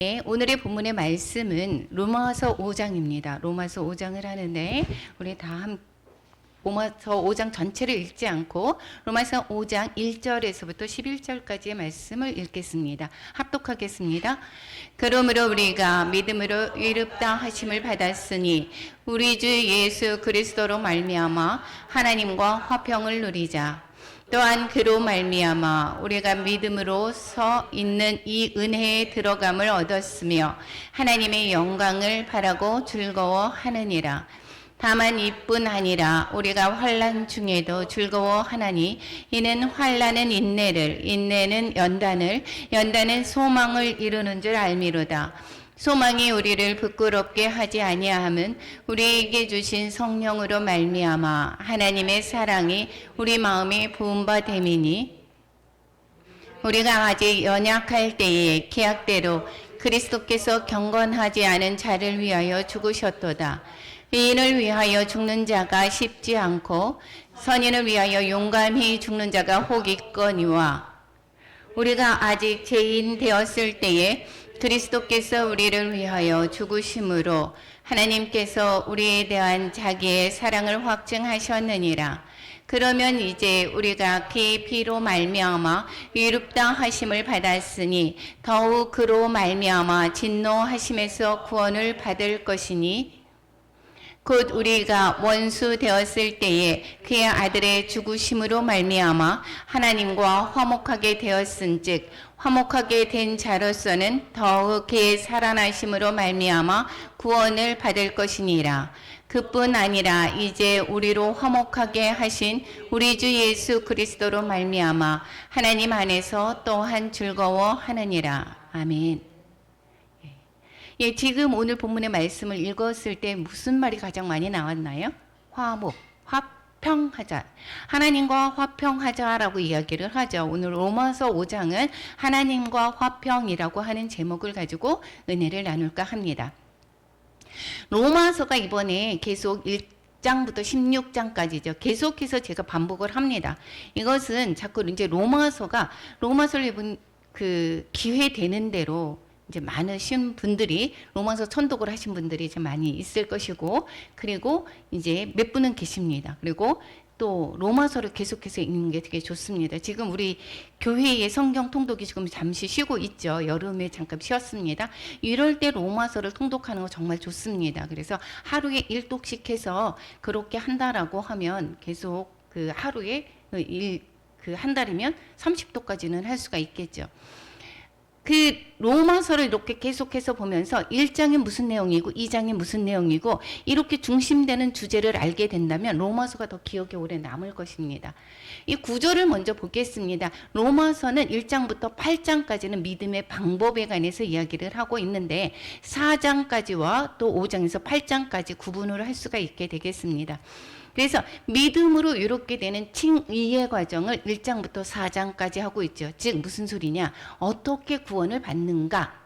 네, 오늘의 본문의 말씀은 로마서 5장입니다. 로마서 5장을 하는데 우리 다 로마서 5장 전체를 읽지 않고 로마서 5장 1절에서부터 11절까지의 말씀을 읽겠습니다. 합독하겠습니다. 그러므로 우리가 믿음으로 의롭다 하심을 받았으니 우리 주 예수 그리스도로 말미암아 하나님과 화평을 누리자. 또한 그로 말미암아 우리가 믿음으로서 있는 이 은혜에 들어감을 얻었으며 하나님의 영광을 바라고 즐거워하느니라. 다만 이뿐 아니라 우리가 환난 중에도 즐거워하나니 이는 환난은 인내를, 인내는 연단을, 연단은 소망을 이루는 줄 알미로다. 소망이 우리를 부끄럽게 하지 아니함은 우리에게 주신 성령으로 말미암아 하나님의 사랑이 우리 마음에 부은 바 됨이니 우리가 아직 연약할 때에 계약대로 그리스도께서 경건하지 않은 자를 위하여 죽으셨도다. 의인을 위하여 죽는 자가 쉽지 않고 선인을 위하여 용감히 죽는 자가 혹 있거니와 우리가 아직 죄인 되었을 때에 그리스도께서 우리를 위하여 죽으심으로 하나님께서 우리에 대한 자기의 사랑을 확증하셨느니라. 그러면 이제 우리가 그의 피로 말미암아 의롭다 하심을 받았으니 더욱 그로 말미암아 진노하심에서 구원을 받을 것이니 곧 우리가 원수 되었을 때에 그의 아들의 죽으심으로 말미암아 하나님과 화목하게 되었은즉 화목하게 된 자로서는 더욱 그의 살아나심으로 말미암아 구원을 받을 것이니라. 그뿐 아니라 이제 우리로 화목하게 하신 우리 주 예수 그리스도로 말미암아 하나님 안에서 또한 즐거워하느니라. 아멘. 예, 지금 오늘 본문의 말씀을 읽었을 때 무슨 말이 가장 많이 나왔나요? 화목, 화평하자. 하나님과 화평하자라고 이야기를 하죠. 오늘 로마서 5장은 하나님과 화평이라고 하는 제목을 가지고 은혜를 나눌까 합니다. 로마서가 이번에 계속 1장부터 16장까지죠. 계속해서 제가 반복을 합니다. 이것은 자꾸 이제 로마서를 읽은 그 기회 되는 대로 이제 많으신 분들이 로마서 천독을 하신 분들이 이제 많이 있을 것이고, 그리고 이제 몇 분은 계십니다. 그리고 또 로마서를 계속해서 읽는 게 되게 좋습니다. 지금 우리 교회의 성경 통독이 지금 잠시 쉬고 있죠. 여름에 잠깐 쉬었습니다. 이럴 때 로마서를 통독하는 거 정말 좋습니다. 그래서 하루에 1독씩 해서 그렇게 한다라고 하면 계속 그 하루에 한 달이면 30독까지는 할 수가 있겠죠. 그 로마서를 이렇게 계속해서 보면서 1장이 무슨 내용이고 2장이 무슨 내용이고 이렇게 중심되는 주제를 알게 된다면 로마서가 더 기억에 오래 남을 것입니다. 이 구조를 먼저 보겠습니다. 로마서는 1장부터 8장까지는 믿음의 방법에 관해서 이야기를 하고 있는데 4장까지와 또 5장에서 8장까지 구분을 할 수가 있게 되겠습니다. 그래서 믿음으로 이렇게 되는 칭의의 과정을 1장부터 4장까지 하고 있죠. 즉 무슨 소리냐? 어떻게 구원을 받는가?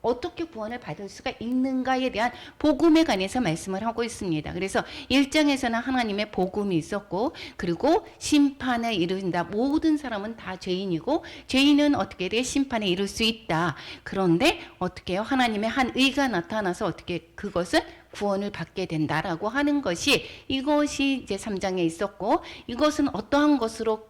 어떻게 구원을 받을 수가 있는가에 대한 복음에 관해서 말씀을 하고 있습니다. 그래서 1장에서는 하나님의 복음이 있었고, 그리고 심판에 이른다. 모든 사람은 다 죄인이고 죄인은 어떻게 돼? 심판에 이를 수 있다. 그런데 어떻게 해요? 하나님의 한 의가 나타나서 어떻게 그것은 구원을 받게 된다라고 하는 것이 이것이 이제 3장에 있었고, 이것은 어떠한 것으로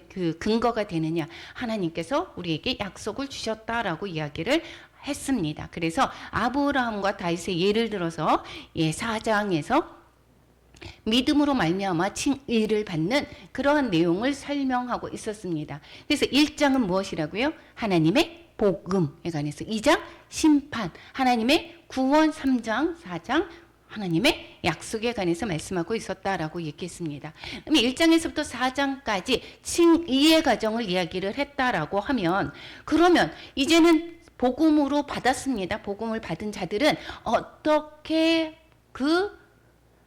그 근거가 되느냐? 하나님께서 우리에게 약속을 주셨다라고 이야기를 했습니다. 그래서 아브라함과 다윗의 예를 들어서 4장에서 믿음으로 말미암아 칭의를 받는 그러한 내용을 설명하고 있었습니다. 그래서 1장은 무엇이라고요? 하나님의 복음에 관해서, 2장 심판, 하나님의 구원, 3장, 4장 하나님의 약속에 관해서 말씀하고 있었다라고 얘기했습니다. 그럼 1장에서부터 4장까지 칭의의 과정을 이야기를 했다라고 하면, 그러면 이제는 복음으로 받았습니다. 복음을 받은 자들은 어떻게 그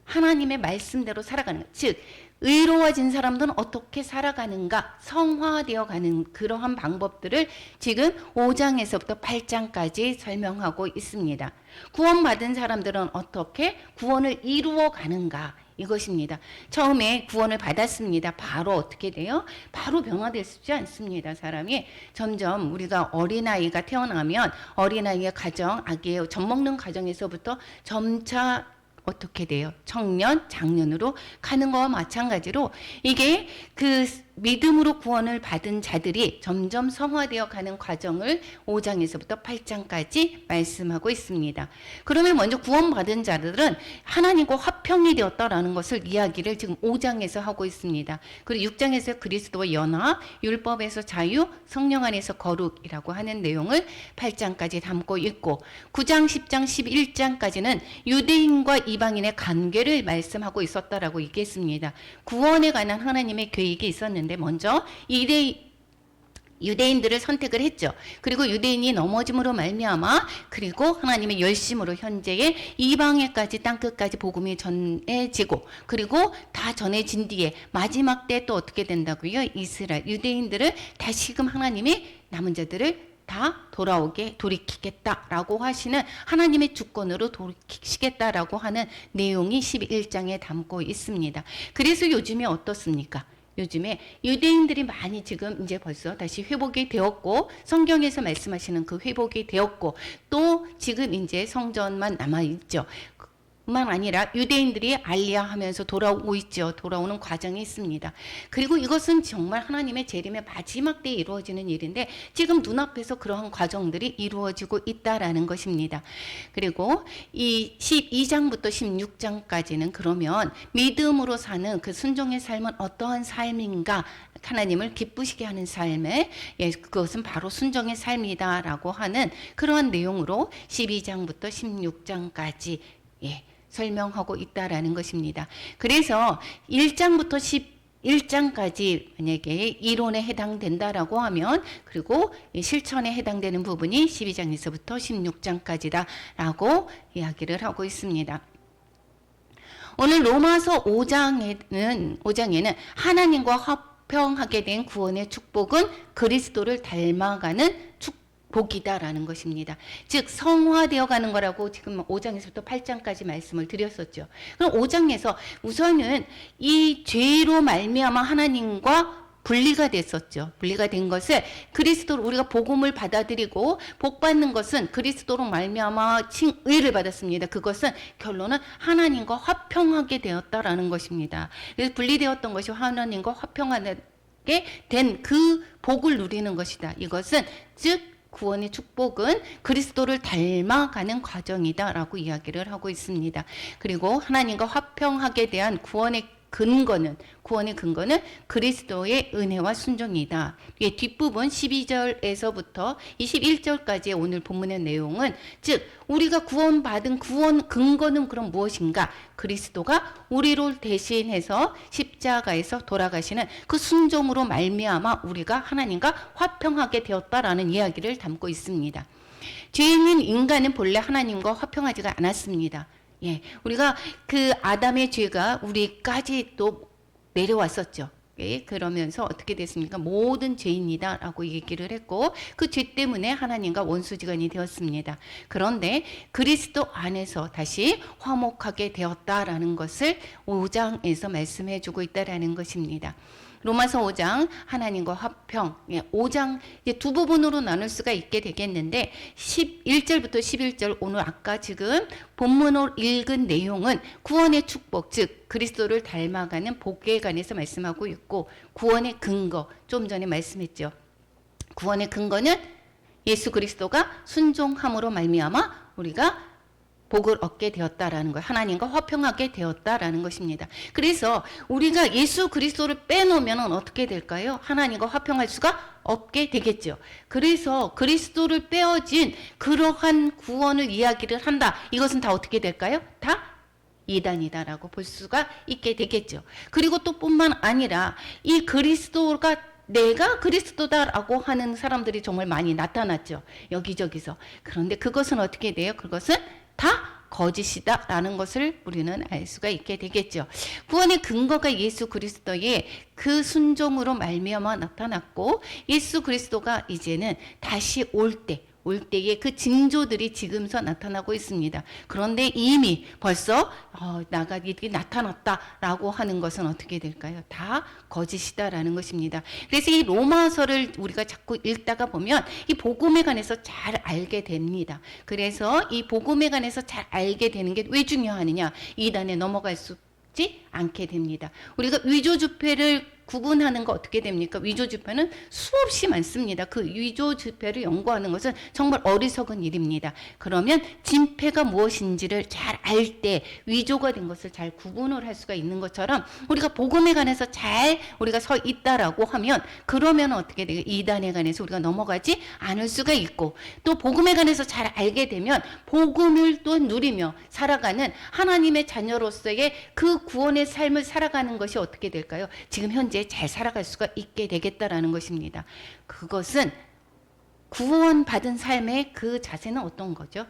하나님의 말씀대로 살아가는가, 즉 의로워진 사람들은 어떻게 살아가는가, 성화되어 가는 그러한 방법들을 지금 5장에서부터 8장까지 설명하고 있습니다. 구원받은 사람들은 어떻게 구원을 이루어 가는가, 이것입니다. 처음에 구원을 받았습니다. 바로 어떻게 돼요? 바로 변화되지 않습니다. 사람이 점점 우리가 어린아이가 태어나면 어린아이의 가정, 아기의 젖 먹는 과정에서부터 점차 어떻게 돼요? 청년, 장년으로 가는 거와 마찬가지로 이게 그 믿음으로 구원을 받은 자들이 점점 성화되어 가는 과정을 5장에서부터 8장까지 말씀하고 있습니다. 그러면 먼저 구원받은 자들은 하나님과 화평이 되었다라는 것을 이야기를 지금 5장에서 하고 있습니다. 그리고 6장에서 그리스도와 연합, 율법에서 자유, 성령 안에서 거룩이라고 하는 내용을 8장까지 담고 있고 9장, 10장, 11장까지는 유대인과 이방인의 관계를 말씀하고 있었다라고 얘기했습니다. 구원에 관한 하나님의 계획이 있었는데 먼저 유대인들을 선택을 했죠. 그리고 유대인이 넘어짐으로 말미암아 그리고 하나님의 열심으로 현재의 이방에까지 땅끝까지 복음이 전해지고 그리고 다 전해진 뒤에 마지막 때 또 어떻게 된다고요? 이스라엘 유대인들을 다시금 하나님이 남은 자들을 다 돌이키겠다라고 하시는 하나님의 주권으로 돌이키시겠다라고 하는 내용이 11장에 담고 있습니다. 그래서 요즘에 어떻습니까? 요즘에 유대인들이 많이 지금 이제 벌써 다시 회복이 되었고 성경에서 말씀하시는 그 회복이 되었고 또 지금 이제 성전만 남아있죠. 뿐만 아니라 유대인들이 알리야하면서 돌아오고 있죠. 돌아오는 과정이 있습니다. 그리고 이것은 정말 하나님의 재림의 마지막 때에 이루어지는 일인데 지금 눈앞에서 그러한 과정들이 이루어지고 있다라는 것입니다. 그리고 이 12장부터 16장까지는 그러면 믿음으로 사는 그 순종의 삶은 어떠한 삶인가? 하나님을 기쁘시게 하는 삶에 그것은 바로 순종의 삶이다라고 하는 그러한 내용으로 12장부터 16장까지 설명하고 있다라는 것입니다. 그래서 1장부터 11장까지 만약에 이론에 해당된다라고 하면 그리고 실천에 해당되는 부분이 12장에서부터 16장까지다라고 이야기를 하고 있습니다. 오늘 로마서 5장에는 하나님과 화평하게 된 구원의 축복은 그리스도를 닮아가는 복이다라는 것입니다. 즉 성화되어 가는 거라고 지금 5장에서부터 8장까지 말씀을 드렸었죠. 그럼 5장에서 우선은 이 죄로 말미암아 하나님과 분리가 됐었죠. 분리가 된 것을 그리스도로 우리가 복음을 받아들이고 복 받는 것은 그리스도로 말미암아 칭의를 받았습니다. 그것은 결론은 하나님과 화평하게 되었다라는 것입니다. 그래서 분리되었던 것이 하나님과 화평하게 된 그 복을 누리는 것이다. 이것은 즉 구원의 축복은 그리스도를 닮아가는 과정이다라고 이야기를 하고 있습니다. 그리고 하나님과 화평하게 대한 구원의 근거는 그리스도의 은혜와 순종이다. 뒷부분 12절에서부터 21절까지의 오늘 본문의 내용은 즉 우리가 구원받은 구원 근거는 그럼 무엇인가? 그리스도가 우리를 대신해서 십자가에서 돌아가시는 그 순종으로 말미암아 우리가 하나님과 화평하게 되었다라는 이야기를 담고 있습니다. 죄인인 인간은 본래 하나님과 화평하지가 않았습니다. 우리가 그 아담의 죄가 우리까지 또 내려왔었죠. 그러면서 어떻게 됐습니까? 모든 죄인이다라고 얘기를 했고 그 죄 때문에 하나님과 원수지간이 되었습니다. 그런데 그리스도 안에서 다시 화목하게 되었다라는 것을 5장에서 말씀해 주고 있다라는 것입니다. 로마서 5장 하나님과 화평 5장 이제 두 부분으로 나눌 수가 있게 되겠는데 11절부터 11절 오늘 아까 지금 본문으로 읽은 내용은 구원의 축복 즉 그리스도를 닮아가는 복에 관해서 말씀하고 있고 구원의 근거 좀 전에 말씀했죠. 구원의 근거는 예수 그리스도가 순종함으로 말미암아 우리가 복을 얻게 되었다라는 것, 하나님과 화평하게 되었다라는 것입니다. 그래서 우리가 예수 그리스도를 빼놓으면 어떻게 될까요? 하나님과 화평할 수가 없게 되겠죠. 그래서 그리스도를 빼어진 그러한 구원을 이야기를 한다. 이것은 다 어떻게 될까요? 다 이단이다라고 볼 수가 있게 되겠죠. 그리고 또 뿐만 아니라 이 그리스도가 내가 그리스도다라고 하는 사람들이 정말 많이 나타났죠. 여기저기서. 그런데 그것은 어떻게 돼요? 그것은 다 거짓이다라는 것을 우리는 알 수가 있게 되겠죠. 구원의 근거가 예수 그리스도의 그 순종으로 말미암아 나타났고 예수 그리스도가 이제는 다시 올 때 올 때에 그 징조들이 지금서 나타나고 있습니다. 그런데 이미 벌써 나가 이렇게 나타났다라고 하는 것은 어떻게 될까요? 다 거짓이다라는 것입니다. 그래서 이 로마서를 우리가 자꾸 읽다가 보면 이 복음에 관해서 잘 알게 됩니다. 그래서 이 복음에 관해서 잘 알게 되는 게 왜 중요하느냐? 이단에 넘어갈 수 있지 않게 됩니다. 우리가 위조주패를 구분하는 거 어떻게 됩니까? 위조주패는 수없이 많습니다. 그 위조주패를 연구하는 것은 정말 어리석은 일입니다. 그러면 진패가 무엇인지를 잘 알 때 위조가 된 것을 잘 구분을 할 수가 있는 것처럼 우리가 복음에 관해서 잘 우리가 서 있다라고 하면 그러면 어떻게 돼요? 이단에 관해서 우리가 넘어가지 않을 수가 있고 또 복음에 관해서 잘 알게 되면 복음을 또 누리며 살아가는 하나님의 자녀로서의 그 구원의 삶을 살아가는 것이 어떻게 될까요? 지금 현재 잘 살아갈 수가 있게 되겠다라는 것입니다. 그것은 구원받은 삶의 그 자세는 어떤 거죠?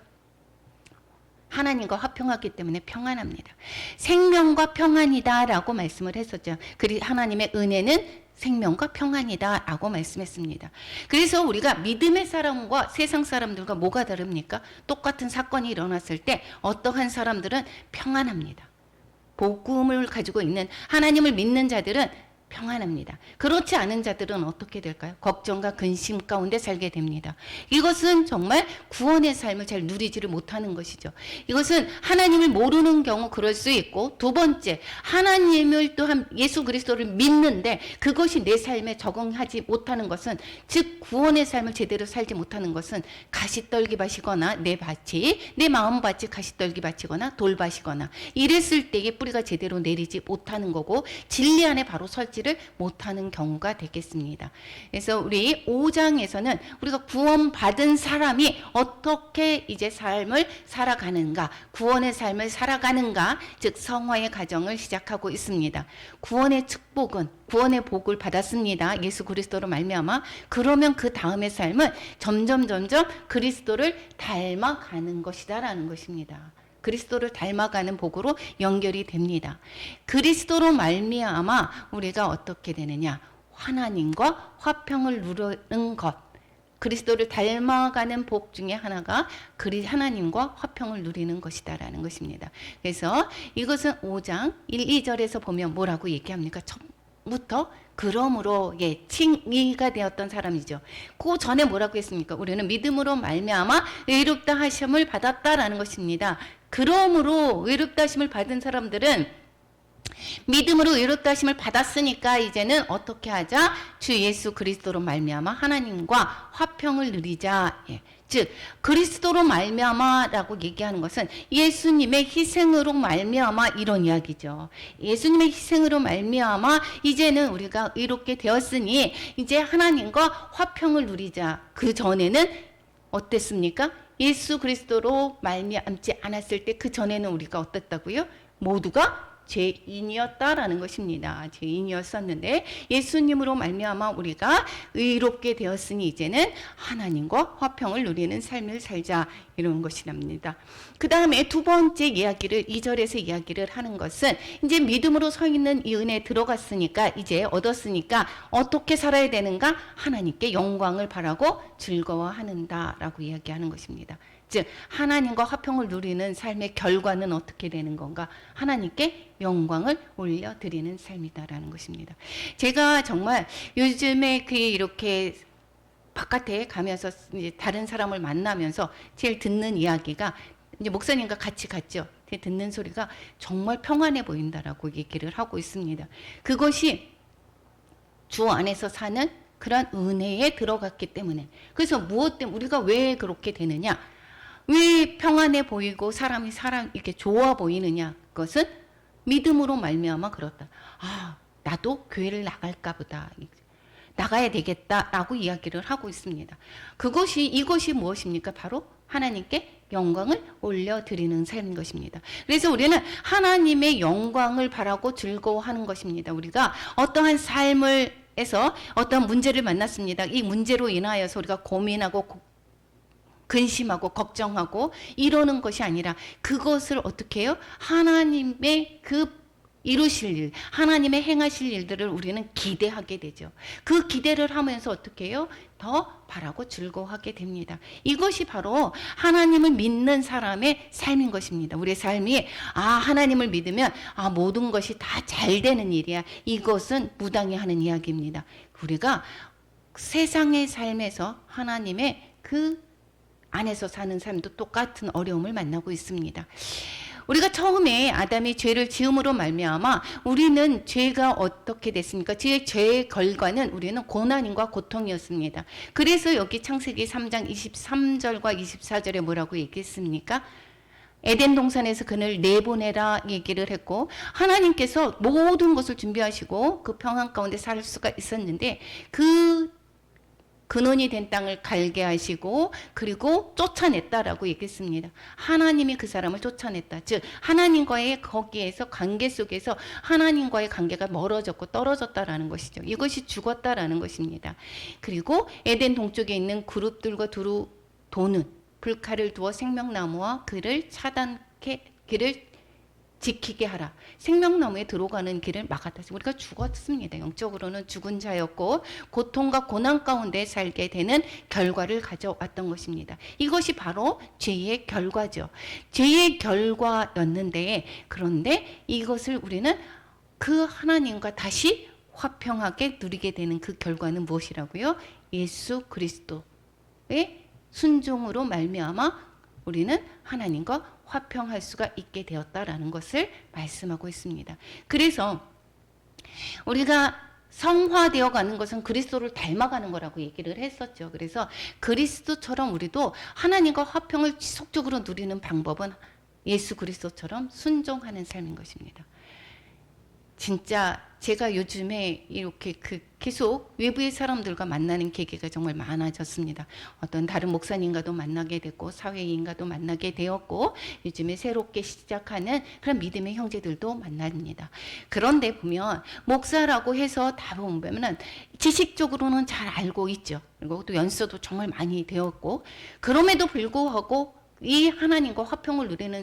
하나님과 화평하기 때문에 평안합니다. 생명과 평안이다라고 말씀을 했었죠. 그리고 하나님의 은혜는 생명과 평안이다라고 말씀했습니다. 그래서 우리가 믿음의 사람과 세상 사람들과 뭐가 다릅니까? 똑같은 사건이 일어났을 때 어떠한 사람들은 평안합니다. 복음을 가지고 있는 하나님을 믿는 자들은 평안합니다. 그렇지 않은 자들은 어떻게 될까요? 걱정과 근심 가운데 살게 됩니다. 이것은 정말 구원의 삶을 잘 누리지를 못하는 것이죠. 이것은 하나님을 모르는 경우 그럴 수 있고 두 번째 하나님을 또한 예수 그리스도를 믿는데 그것이 내 삶에 적응하지 못하는 것은 즉 구원의 삶을 제대로 살지 못하는 것은 가시떨기밭이거나 내 밭이 내 마음밭이 가시떨기밭이거나 돌밭이거나 이랬을 때에 뿌리가 제대로 내리지 못하는 거고 진리 안에 바로 설지 못하는 경우가 되겠습니다. 그래서 우리 5장에서는 우리가 구원받은 사람이 어떻게 이제 삶을 살아가는가, 구원의 삶을 살아가는가, 즉 성화의 과정을 시작하고 있습니다. 구원의 축복은 구원의 복을 받았습니다. 예수 그리스도로 말미암아. 그러면 그 다음의 삶은 점점 그리스도를 닮아가는 것이다라는 것입니다. 그리스도를 닮아가는 복으로 연결이 됩니다. 그리스도로 말미암아 우리가 어떻게 되느냐? 하나님과 화평을 누리는 것. 그리스도를 닮아가는 복 중에 하나가 하나님과 화평을 누리는 것이다라는 것입니다. 그래서 이것은 5장 1, 2절에서 보면 뭐라고 얘기합니까? 처음부터 그러므로 칭의가 되었던 사람이죠. 그 전에 뭐라고 했습니까? 우리는 믿음으로 말미암아 의롭다 하심을 받았다라는 것입니다. 그러므로 의롭다 하심을 받은 사람들은 믿음으로 의롭다 하심을 받았으니까 이제는 어떻게 하자? 주 예수 그리스도로 말미암아 하나님과 화평을 누리자. 즉 그리스도로 말미암아라고 얘기하는 것은 예수님의 희생으로 말미암아 이런 이야기죠. 예수님의 희생으로 말미암아 이제는 우리가 의롭게 되었으니 이제 하나님과 화평을 누리자. 그 전에는 어땠습니까? 예수 그리스도로 말미암지 않았을 때 그 전에는 우리가 어땠다고요? 모두가 죄인이었다라는 것입니다. 죄인이었었는데 예수님으로 말미암아 우리가 의롭게 되었으니 이제는 하나님과 화평을 누리는 삶을 살자 이런 것이랍니다. 그 다음에 두 번째 이야기를 2절에서 이야기를 하는 것은 이제 믿음으로 서 있는 이 은혜에 들어갔으니까 이제 얻었으니까 어떻게 살아야 되는가? 하나님께 영광을 바라고 즐거워하는다라고 이야기하는 것입니다. 즉 하나님과 화평을 누리는 삶의 결과는 어떻게 되는 건가? 하나님께 영광을 올려드리는 삶이다라는 것입니다. 제가 정말 요즘에 이렇게 바깥에 가면서 이제 다른 사람을 만나면서 제일 듣는 이야기가 이제 목사님과 같이 갔죠. 듣는 소리가 정말 평안해 보인다라고 얘기를 하고 있습니다. 그것이 주 안에서 사는 그런 은혜에 들어갔기 때문에. 그래서 무엇 때문에 우리가 왜 그렇게 되느냐? 왜 평안해 보이고 사람이 이렇게 좋아 보이느냐? 그것은 믿음으로 말미암아 그렇다. 아, 나도 교회를 나갈까 보다. 나가야 되겠다라고 이야기를 하고 있습니다. 이것이 무엇입니까? 바로 하나님께 영광을 올려드리는 삶인 것입니다. 그래서 우리는 하나님의 영광을 바라고 즐거워하는 것입니다. 우리가 어떠한 삶을 해서 어떠한 문제를 만났습니다. 이 문제로 인하여서 우리가 고민하고 근심하고 걱정하고 이러는 것이 아니라 그것을 어떻게 해요? 하나님의 그 이루실 일, 하나님의 행하실 일들을 우리는 기대하게 되죠. 그 기대를 하면서 어떻게 해요? 더 바라고 즐거워하게 됩니다. 이것이 바로 하나님을 믿는 사람의 삶인 것입니다. 우리의 삶이 하나님을 믿으면 모든 것이 다 잘 되는 일이야. 이것은 무당이 하는 이야기입니다. 우리가 세상의 삶에서 하나님의 그 안에서 사는 삶도 똑같은 어려움을 만나고 있습니다. 우리가 처음에 아담이 죄를 지음으로 말미암아 우리는 죄가 어떻게 됐습니까? 죄의 결과는 우리는 고난과 고통이었습니다. 그래서 여기 창세기 3장 23절과 24절에 뭐라고 얘기했습니까? 에덴 동산에서 그를 내보내라 얘기를 했고, 하나님께서 모든 것을 준비하시고 그 평안 가운데 살 수가 있었는데 그 근원이 된 땅을 갈게 하시고 그리고 쫓아냈다라고 얘기했습니다. 하나님이 그 사람을 쫓아냈다. 즉 하나님과의 거기에서 관계 속에서 하나님과의 관계가 멀어졌고 떨어졌다라는 것이죠. 이것이 죽었다라는 것입니다. 그리고 에덴 동쪽에 있는 그룹들과 두루 도는 불칼을 두어 생명나무와 그를 길을 지키게 하라. 생명나무에 들어가는 길을 막았다. 우리가 죽었습니다. 영적으로는 죽은 자였고 고통과 고난 가운데 살게 되는 결과를 가져왔던 것입니다. 이것이 바로 죄의 결과죠. 죄의 결과였는데, 그런데 이것을 우리는 그 하나님과 다시 화평하게 누리게 되는 그 결과는 무엇이라고요? 예수 그리스도의 순종으로 말미암아 우리는 하나님과 화평할 수가 있게 되었다라는 것을 말씀하고 있습니다. 그래서 우리가 성화되어 가는 것은 그리스도를 닮아가는 거라고 얘기를 했었죠. 그래서 그리스도처럼 우리도 하나님과 화평을 지속적으로 누리는 방법은 예수 그리스도처럼 순종하는 삶인 것입니다. 진짜 제가 요즘에 이렇게 계속 외부의 사람들과 만나는 계기가 정말 많아졌습니다. 어떤 다른 목사님과도 만나게 됐고 사회인과도 만나게 되었고 요즘에 새롭게 시작하는 그런 믿음의 형제들도 만납니다. 그런데 보면 목사라고 해서 다 보면은 지식적으로는 잘 알고 있죠. 그리고 또 연수도 정말 많이 되었고 그럼에도 불구하고 이 하나님과 화평을 누리는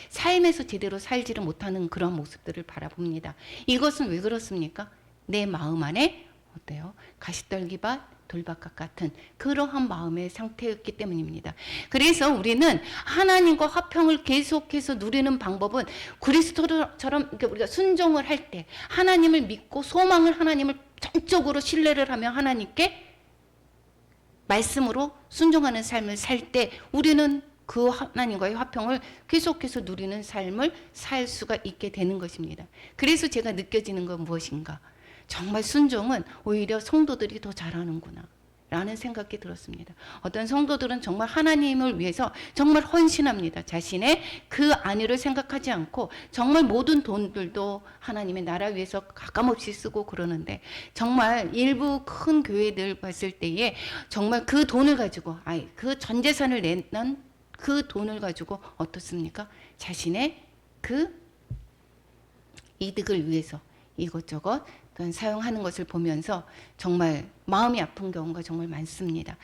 삶에서 제대로 살지를 못하는 그런 모습들을 바라봅니다. 이것은 왜 그렇습니까? 내 마음 안에 어때요? 가시떨기밭, 돌밭 같은 그러한 마음의 상태였기 때문입니다. 그래서 우리는 하나님과 화평을 계속해서 누리는 방법은 그리스도처럼 우리가 순종을 할 때 하나님을 믿고 소망을 하나님을 전적으로 신뢰를 하며 하나님께 말씀으로 순종하는 삶을 살 때 우리는 그 하나님과의 화평을 계속해서 누리는 삶을 살 수가 있게 되는 것입니다. 그래서 제가 느껴지는 건 무엇인가? 정말 순종은 오히려 성도들이 더 잘하는구나 라는 생각이 들었습니다. 어떤 성도들은 정말 하나님을 위해서 정말 헌신합니다. 자신의 그 안위를 생각하지 않고 정말 모든 돈들도 하나님의 나라 위해서 가감없이 쓰고 그러는데 정말 일부 큰 교회들 봤을 때에 정말 그 돈을 가지고 그 전 재산을 내는 그 돈을 가지고 어떻습니까? 자신의 그 이득을 위해서 이것저것 사용하는 것을 보면서 정말 마음이 아픈 경우가 정말 많습니다.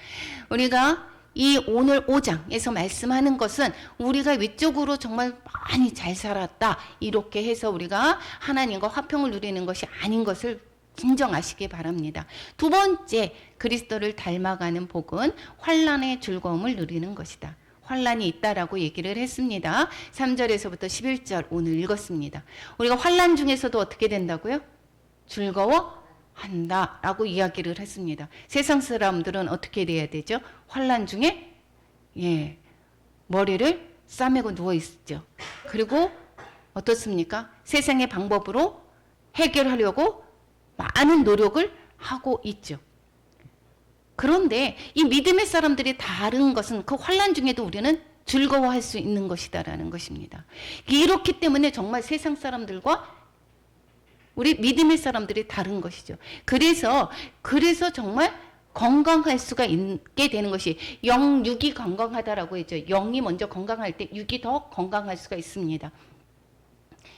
우리가 이 오늘 5장에서 말씀하는 것은 우리가 외적으로 정말 많이 잘 살았다 이렇게 해서 우리가 하나님과 화평을 누리는 것이 아닌 것을 인정하시기 바랍니다. 두 번째, 그리스도를 닮아가는 복은 환난의 즐거움을 누리는 것이다. 환난이 있다라고 얘기를 했습니다. 3절에서부터 11절 오늘 읽었습니다. 우리가 환난 중에서도 어떻게 된다고요? 즐거워한다라고 이야기를 했습니다. 세상 사람들은 어떻게 돼야 되죠? 환난 중에 머리를 싸매고 누워 있죠. 그리고 어떻습니까? 세상의 방법으로 해결하려고 많은 노력을 하고 있죠. 그런데 이 믿음의 사람들이 다른 것은 그 환난 중에도 우리는 즐거워할 수 있는 것이다라는 것입니다. 이렇기 때문에 정말 세상 사람들과 우리 믿음의 사람들이 다른 것이죠. 그래서 정말 건강할 수가 있게 되는 것이 영육이 건강하다라고 했죠. 영이 먼저 건강할 때 육이 더 건강할 수가 있습니다.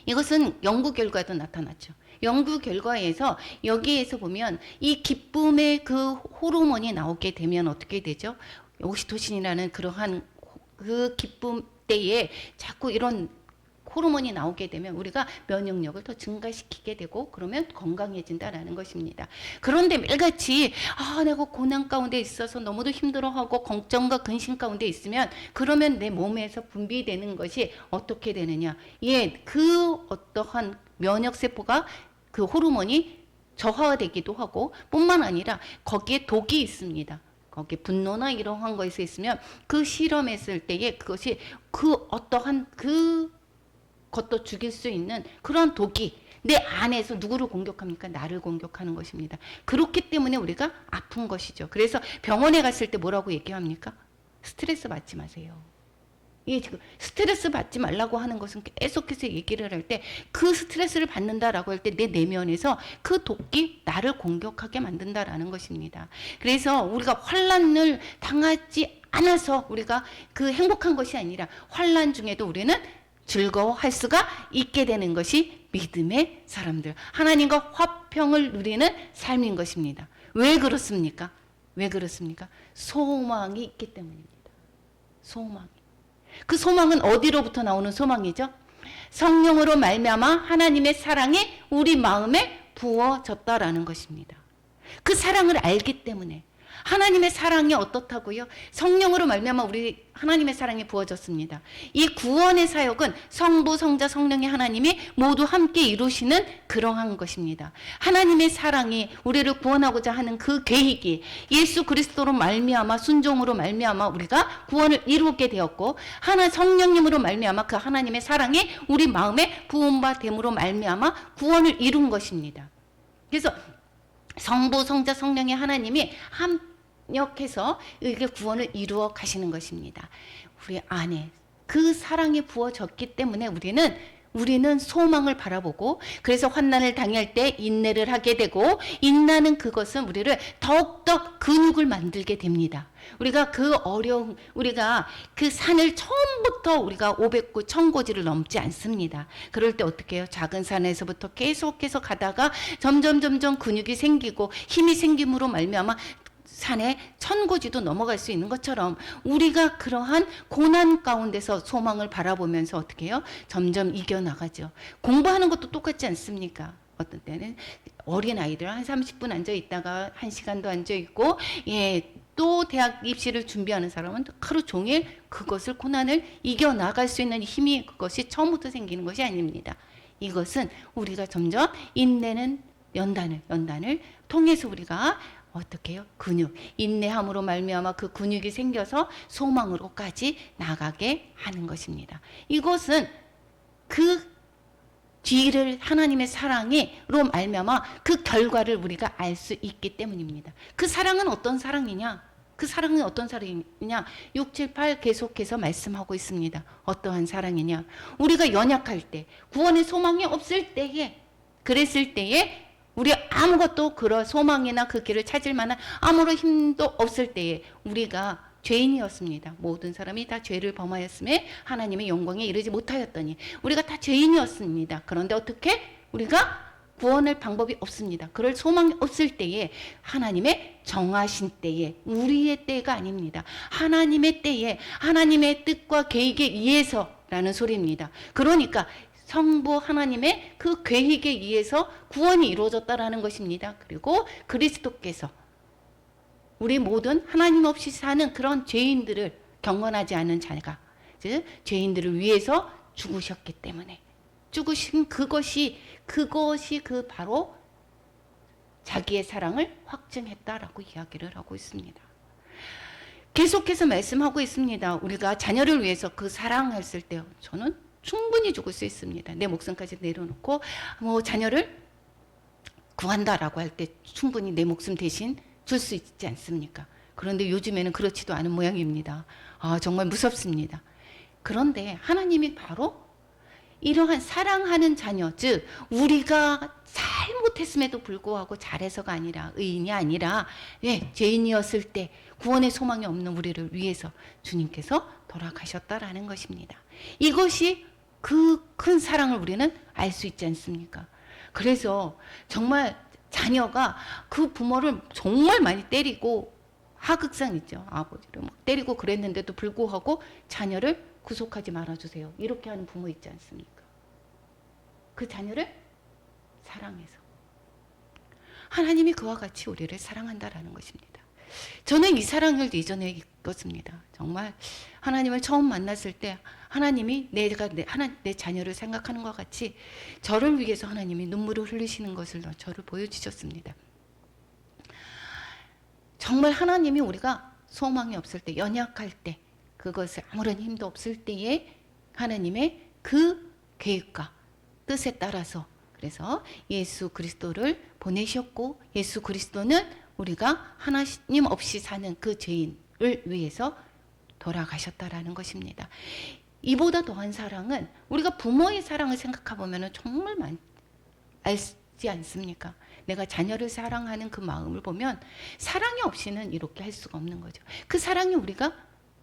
이것은 연구 결과도 나타났죠. 연구 결과에서 여기에서 보면 이 기쁨의 그 호르몬이 나오게 되면 어떻게 되죠? 옥시토신이라는 그러한 그 기쁨 때에 자꾸 이런 호르몬이 나오게 되면 우리가 면역력을 더 증가시키게 되고 그러면 건강해진다라는 것입니다. 그런데 매일같이 내가 고난 가운데 있어서 너무도 힘들어하고 걱정과 근심 가운데 있으면 그러면 내 몸에서 분비되는 것이 어떻게 되느냐. 그 어떠한 면역세포가 그 호르몬이 저하되기도 하고 뿐만 아니라 거기에 독이 있습니다. 거기에 분노나 이러한 것이 있으면 그 실험했을 때에 그것이 그 어떠한 그것도 죽일 수 있는 그런 독이 내 안에서 누구를 공격합니까? 나를 공격하는 것입니다. 그렇기 때문에 우리가 아픈 것이죠. 그래서 병원에 갔을 때 뭐라고 얘기합니까? 스트레스 받지 마세요. 이게 지금 스트레스 받지 말라고 하는 것은 계속해서 얘기를 할 때 그 스트레스를 받는다라고 할 때 내 내면에서 그 독이 나를 공격하게 만든다라는 것입니다. 그래서 우리가 환난을 당하지 않아서 우리가 그 행복한 것이 아니라 환난 중에도 우리는 즐거워할 수가 있게 되는 것이 믿음의 사람들, 하나님과 화평을 누리는 삶인 것입니다. 왜 그렇습니까? 왜 그렇습니까? 소망이 있기 때문입니다. 소망. 그 소망은 어디로부터 나오는 소망이죠? 성령으로 말미암아 하나님의 사랑이 우리 마음에 부어졌다라는 것입니다. 그 사랑을 알기 때문에 하나님의 사랑이 어떻다고요? 성령으로 말미암아 우리 하나님의 사랑이 부어졌습니다. 이 구원의 사역은 성부, 성자, 성령의 하나님이 모두 함께 이루시는 그러한 것입니다. 하나님의 사랑이 우리를 구원하고자 하는 그 계획이 예수 그리스도로 말미암아 순종으로 말미암아 우리가 구원을 이루게 되었고 하나 성령님으로 말미암아 그 하나님의 사랑이 우리 마음에 부음바 됨으로 말미암아 구원을 이룬 것입니다. 그래서 성부, 성자, 성령의 하나님이 협력해서 이렇게 구원을 이루어 가시는 것입니다. 우리 안에 그 사랑이 부어졌기 때문에 우리는 소망을 바라보고 그래서 환난을 당할 때 인내를 하게 되고 인내는 그것은 우리를 더욱더 근육을 만들게 됩니다. 우리가 우리가 그 산을 처음부터 우리가 500고 1000고지를 넘지 않습니다. 그럴 때 어떻게 해요? 작은 산에서부터 계속해서 가다가 점점 근육이 생기고 힘이 생김으로 말미암아 산에 1000고지도 넘어갈 수 있는 것처럼 우리가 그러한 고난 가운데서 소망을 바라보면서 어떻게 해요? 점점 이겨나가죠. 공부하는 것도 똑같지 않습니까? 어떤 때는 어린아이들 한 30분 앉아 있다가 1시간도 앉아 있고 또 대학 입시를 준비하는 사람은 하루 종일 그것을 고난을 이겨나갈 수 있는 힘이 그것이 처음부터 생기는 것이 아닙니다. 이것은 우리가 점점 인내는 연단을 통해서 우리가 어떻게 해요? 인내함으로 말미암아 그 근육이 생겨서 소망으로까지 나가게 하는 것입니다. 이것은 그 뒤를 하나님의 사랑으로 말미암아 그 결과를 우리가 알 수 있기 때문입니다. 그 사랑은 어떤 사랑이냐? 6, 7, 8 계속해서 말씀하고 있습니다. 어떠한 사랑이냐? 우리가 연약할 때, 구원의 소망이 없을 때에, 그랬을 때에 우리 아무것도 그런 소망이나 그 길을 찾을 만한 아무런 힘도 없을 때에 우리가 죄인이었습니다. 모든 사람이 다 죄를 범하였음에 하나님의 영광에 이르지 못하였더니 우리가 다 죄인이었습니다. 그런데 어떻게? 우리가 구원할 방법이 없습니다. 그럴 소망이 없을 때에 하나님의 정하신 때에 우리의 때가 아닙니다. 하나님의 때에 하나님의 뜻과 계획에 의해서라는 소리입니다. 그러니까 성부 하나님의 그 계획에 의해서 구원이 이루어졌다라는 것입니다. 그리고 그리스도께서 우리 모든 하나님 없이 사는 그런 죄인들을 경건하지 않은 자가 즉 죄인들을 위해서 죽으셨기 때문에 죽으신 그것이 그 바로 자기의 사랑을 확증했다라고 이야기를 하고 있습니다. 계속해서 말씀하고 있습니다. 우리가 자녀를 위해서 그 사랑했을 때 저는 충분히 죽을 수 있습니다. 내 목숨까지 내려놓고 자녀를 구한다라고 할 때 충분히 내 목숨 대신 줄 수 있지 않습니까? 그런데 요즘에는 그렇지도 않은 모양입니다. 정말 무섭습니다. 그런데 하나님이 바로 이러한 사랑하는 자녀, 즉 우리가 잘못했음에도 불구하고 잘해서가 아니라 의인이 아니라 죄인이었을 때 구원의 소망이 없는 우리를 위해서 주님께서 돌아가셨다라는 것입니다. 이것이 그 큰 사랑을 우리는 알 수 있지 않습니까? 그래서 정말 자녀가 그 부모를 정말 많이 때리고 하극상 있죠. 아버지를 막 때리고 그랬는데도 불구하고 자녀를 구속하지 말아주세요. 이렇게 하는 부모 있지 않습니까? 그 자녀를 사랑해서. 하나님이 그와 같이 우리를 사랑한다라는 것입니다. 저는 이 사랑을 예전에 읽었습니다. 정말 하나님을 처음 만났을 때 하나님이 내가 내 자녀를 생각하는 것 같이 저를 위해서 하나님이 눈물을 흘리시는 것을 저를 보여주셨습니다. 정말 하나님이 우리가 소망이 없을 때, 연약할 때, 그것을 아무런 힘도 없을 때에 하나님의 그 계획과 뜻에 따라서, 그래서 예수 그리스도를 보내셨고, 예수 그리스도는 우리가 하나님 없이 사는 그 죄인을 위해서 돌아가셨다라는 것입니다. 이보다 더한 사랑은 우리가 부모의 사랑을 생각해 보면 정말 알지 않습니까? 내가 자녀를 사랑하는 그 마음을 보면 사랑이 없이는 이렇게 할 수가 없는 거죠. 그 사랑이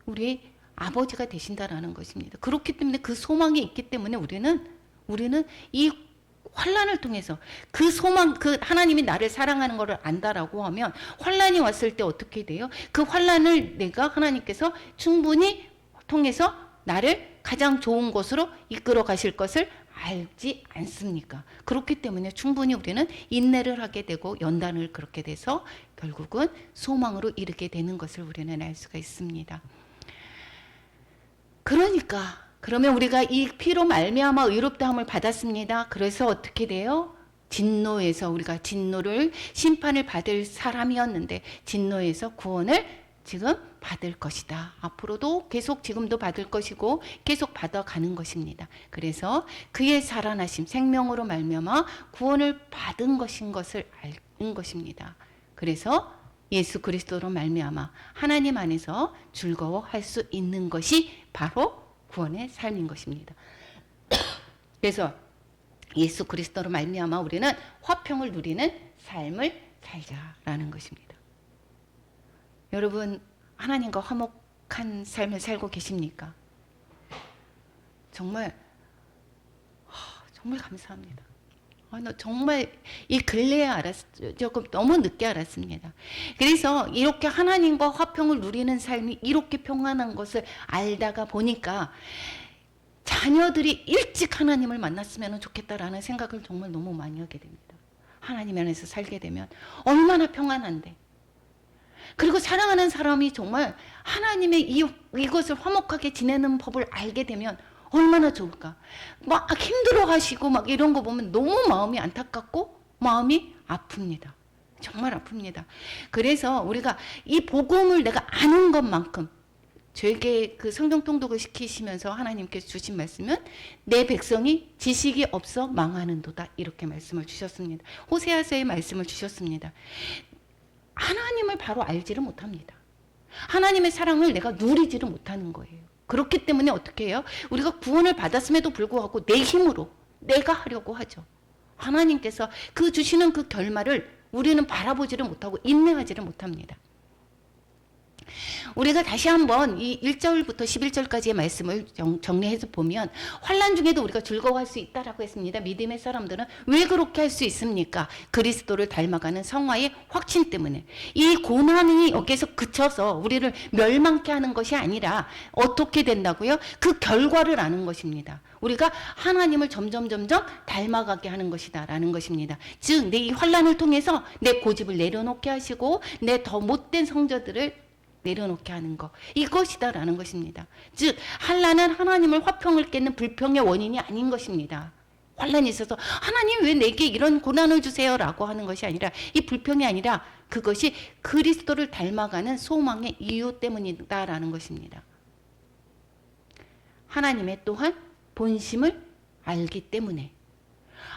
우리의 아버지가 되신다라는 것입니다. 그렇기 때문에 그 소망이 있기 때문에 우리는 이 환난을 통해서 그 소망, 그 하나님이 나를 사랑하는 것을 안다라고 하면 환난이 왔을 때 어떻게 돼요? 그 환난을 내가 하나님께서 충분히 통해서 나를 가장 좋은 곳으로 이끌어 가실 것을 알지 않습니까? 그렇기 때문에 충분히 우리는 인내를 하게 되고 연단을 그렇게 돼서 결국은 소망으로 이르게 되는 것을 우리는 알 수가 있습니다. 그러면 우리가 이 피로 말미암아 의롭다함을 받았습니다. 그래서 어떻게 돼요? 진노에서 우리가 심판을 받을 사람이었는데 진노에서 구원을 지금 받을 것이다. 앞으로도 계속 지금도 받을 것이고 계속 받아가는 것입니다. 그래서 그의 살아나심 생명으로 말미암아 구원을 받은 것을 아는 것입니다. 그래서 예수 그리스도로 말미암아 하나님 안에서 즐거워할 수 있는 것이 바로 구원의 삶인 것입니다. 그래서 예수 그리스도로 말미암아 우리는 화평을 누리는 삶을 살자라는 것입니다. 여러분 하나님과 화목한 삶을 살고 계십니까? 정말 감사합니다. 정말 이 근래에 조금 너무 늦게 알았습니다. 그래서 이렇게 하나님과 화평을 누리는 삶이 이렇게 평안한 것을 알다가 보니까 자녀들이 일찍 하나님을 만났으면 좋겠다라는 생각을 정말 너무 많이 하게 됩니다. 하나님 안에서 살게 되면 얼마나 평안한데. 그리고 사랑하는 사람이 정말 하나님의 이것을 화목하게 지내는 법을 알게 되면 얼마나 좋을까. 막 힘들어 하시고 막 이런 거 보면 너무 마음이 안타깝고 마음이 아픕니다. 정말 아픕니다. 그래서 우리가 이 복음을 내가 아는 것만큼 저에게 그 성경 통독을 시키시면서 하나님께서 주신 말씀은 내 백성이 지식이 없어 망하는도다 이렇게 말씀을 주셨습니다. 호세아서의 말씀을 주셨습니다. 하나님을 바로 알지를 못합니다. 하나님의 사랑을 내가 누리지를 못하는 거예요. 그렇기 때문에 어떻게 해요? 우리가 구원을 받았음에도 불구하고 내 힘으로 내가 하려고 하죠. 하나님께서 그 주시는 그 결말을 우리는 바라보지를 못하고 인내하지를 못합니다. 우리가 다시 한번 이 1절부터 11절까지의 말씀을 정리해서 보면 환난 중에도 우리가 즐거워할 수 있다라고 했습니다. 믿음의 사람들은 왜 그렇게 할 수 있습니까? 그리스도를 닮아가는 성화의 확신 때문에. 이 고난이 여기서 그쳐서 우리를 멸망케 하는 것이 아니라 어떻게 된다고요? 그 결과를 아는 것입니다. 우리가 하나님을 점점 닮아가게 하는 것이다 라는 것입니다. 즉 내 이 환난을 통해서 내 고집을 내려놓게 하시고 내 더 못된 성저들을 내려놓게 하는 것, 이것이다 라는 것입니다. 즉 환난은 하나님을 화평을 깨는 불평의 원인이 아닌 것입니다. 환난이 있어서 하나님 왜 내게 이런 고난을 주세요 라고 하는 것이 아니라, 이 불평이 아니라 그것이 그리스도를 닮아가는 소망의 이유 때문이다 라는 것입니다. 하나님의 또한 본심을 알기 때문에,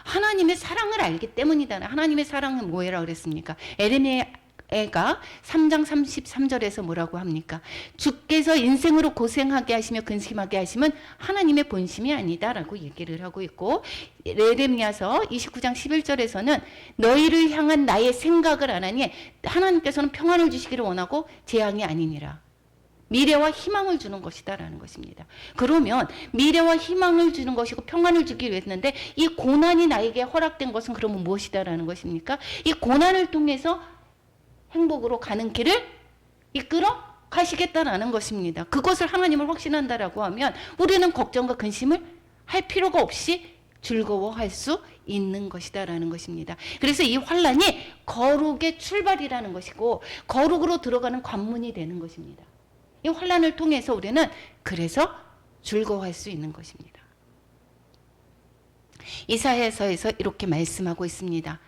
하나님의 사랑을 알기 때문이다. 하나님의 사랑은 뭐라 그랬습니까? 에레미야가 3장 33절에서 뭐라고 합니까? 주께서 인생으로 고생하게 하시며 근심하게 하심은 하나님의 본심이 아니다라고 얘기를 하고 있고, 에레미야서 29장 11절에서는 너희를 향한 나의 생각을 안 하니 하나님께서는 평안을 주시기를 원하고 재앙이 아니니라. 미래와 희망을 주는 것이다 라는 것입니다. 그러면 미래와 희망을 주는 것이고 평안을 주기로 했는데, 이 고난이 나에게 허락된 것은 그러면 무엇이다 라는 것입니까? 이 고난을 통해서 행복으로 가는 길을 이끌어 가시겠다라는 것입니다. 그것을 하나님을 확신한다라고 하면 우리는 걱정과 근심을 할 필요가 없이 즐거워할 수 있는 것이다라는 것입니다. 그래서 이 환란이 거룩의 출발이라는 것이고 거룩으로 들어가는 관문이 되는 것입니다. 이 환란을 통해서 우리는 그래서 즐거워할 수 있는 것입니다. 이사야서에서 이렇게 말씀하고 있습니다.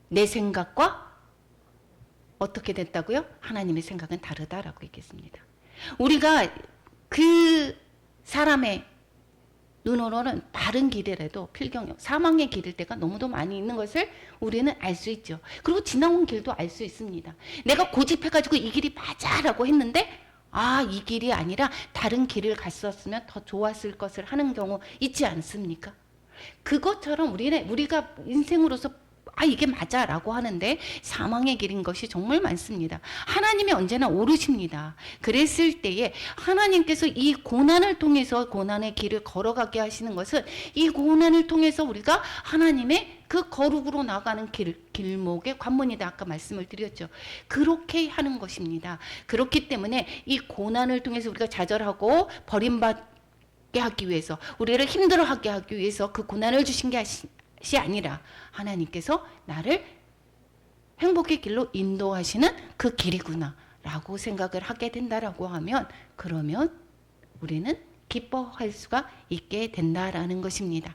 내 생각과 어떻게 됐다고요? 하나님의 생각은 다르다라고 얘기했습니다. 우리가 그 사람의 눈으로는 바른 길이라도 필경역, 사망의 길일 때가 너무도 많이 있는 것을 우리는 알 수 있죠. 그리고 지나온 길도 알 수 있습니다. 내가 고집해가지고 이 길이 맞아라고 했는데 이 길이 아니라 다른 길을 갔었으면 더 좋았을 것을 하는 경우 있지 않습니까? 그것처럼 우리가 인생으로서 이게 맞아 라고 하는데 사망의 길인 것이 정말 많습니다. 하나님이 언제나 오르십니다. 그랬을 때에 하나님께서 이 고난을 통해서 고난의 길을 걸어가게 하시는 것은 이 고난을 통해서 우리가 하나님의 그 거룩으로 나가는 길목의 관문이다. 아까 말씀을 드렸죠. 그렇게 하는 것입니다. 그렇기 때문에 이 고난을 통해서 우리가 좌절하고 버림받게 하기 위해서 우리를 힘들어하게 하기 위해서 그 고난을 주신 게 아니라 하나님께서 나를 행복의 길로 인도하시는 그 길이구나 라고 생각을 하게 된다라고 하면 그러면 우리는 기뻐할 수가 있게 된다라는 것입니다.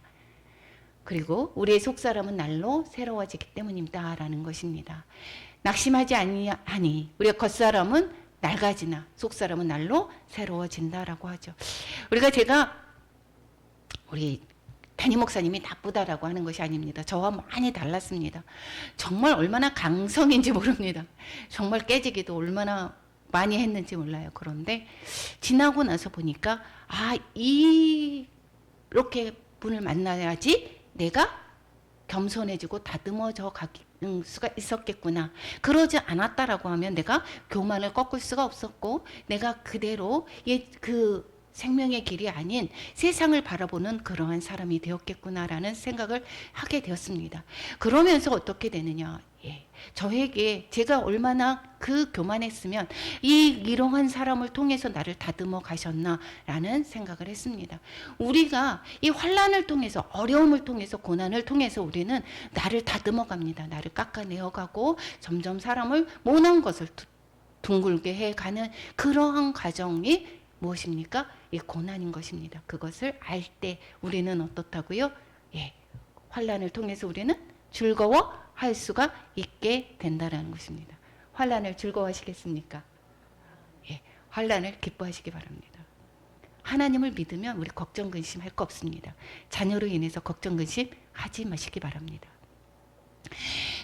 그리고 우리의 속사람은 날로 새로워지기 때문이다 라는 것입니다. 낙심하지 아니하니 우리의 겉사람은 낡아지나 속사람은 날로 새로워진다라고 하죠. 제가 우리 담임 목사님이 나쁘다라고 하는 것이 아닙니다. 저와 많이 달랐습니다. 정말 얼마나 강성인지 모릅니다. 정말 깨지기도 얼마나 많이 했는지 몰라요. 그런데 지나고 나서 보니까 이렇게 분을 만나야지 내가 겸손해지고 다듬어져 가는 수가 있었겠구나. 그러지 않았다라고 하면 내가 교만을 꺾을 수가 없었고 내가 그대로 그 생명의 길이 아닌 세상을 바라보는 그러한 사람이 되었겠구나라는 생각을 하게 되었습니다. 그러면서 어떻게 되느냐? 저에게 제가 얼마나 그 교만했으면 이러한 사람을 통해서 나를 다듬어 가셨나라는 생각을 했습니다. 우리가 이 환란을 통해서 어려움을 통해서 고난을 통해서 우리는 나를 다듬어 갑니다. 나를 깎아내어 가고 점점 사람을 모난 것을 둥글게 해가는 그러한 과정이 무엇입니까? 이 고난인 것입니다. 그것을 알 때 우리는 어떻다고요? 환란을 통해서 우리는 즐거워할 수가 있게 된다는 것입니다. 환란을 즐거워하시겠습니까? 환란을 기뻐하시기 바랍니다. 하나님을 믿으면 우리 걱정 근심할 거 없습니다. 자녀로 인해서 걱정 근심하지 마시기 바랍니다.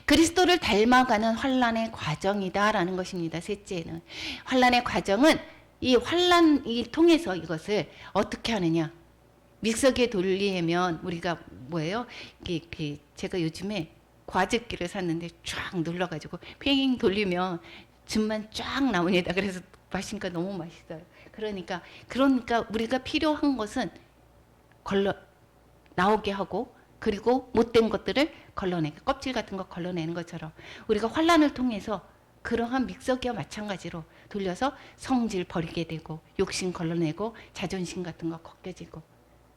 그리스도를 닮아가는 환란의 과정이다라는 것입니다. 셋째는 환란의 과정은 이 환란을 통해서 이것을 어떻게 하느냐? 믹서기에 돌리면 우리가 뭐예요? 제가 요즘에 과즙기를 샀는데 쫙 눌러가지고 팽 돌리면 즙만 쫙 나옵니다. 그래서 마시니까 너무 맛있어요. 그러니까 우리가 필요한 것은 나오게 하고 그리고 못된 것들을 걸러내고 껍질 같은 거 걸러내는 것처럼 우리가 환란을 통해서 그러한 믹서기와 마찬가지로 돌려서 성질 버리게 되고 욕심 걸러내고 자존심 같은 거 벗겨지고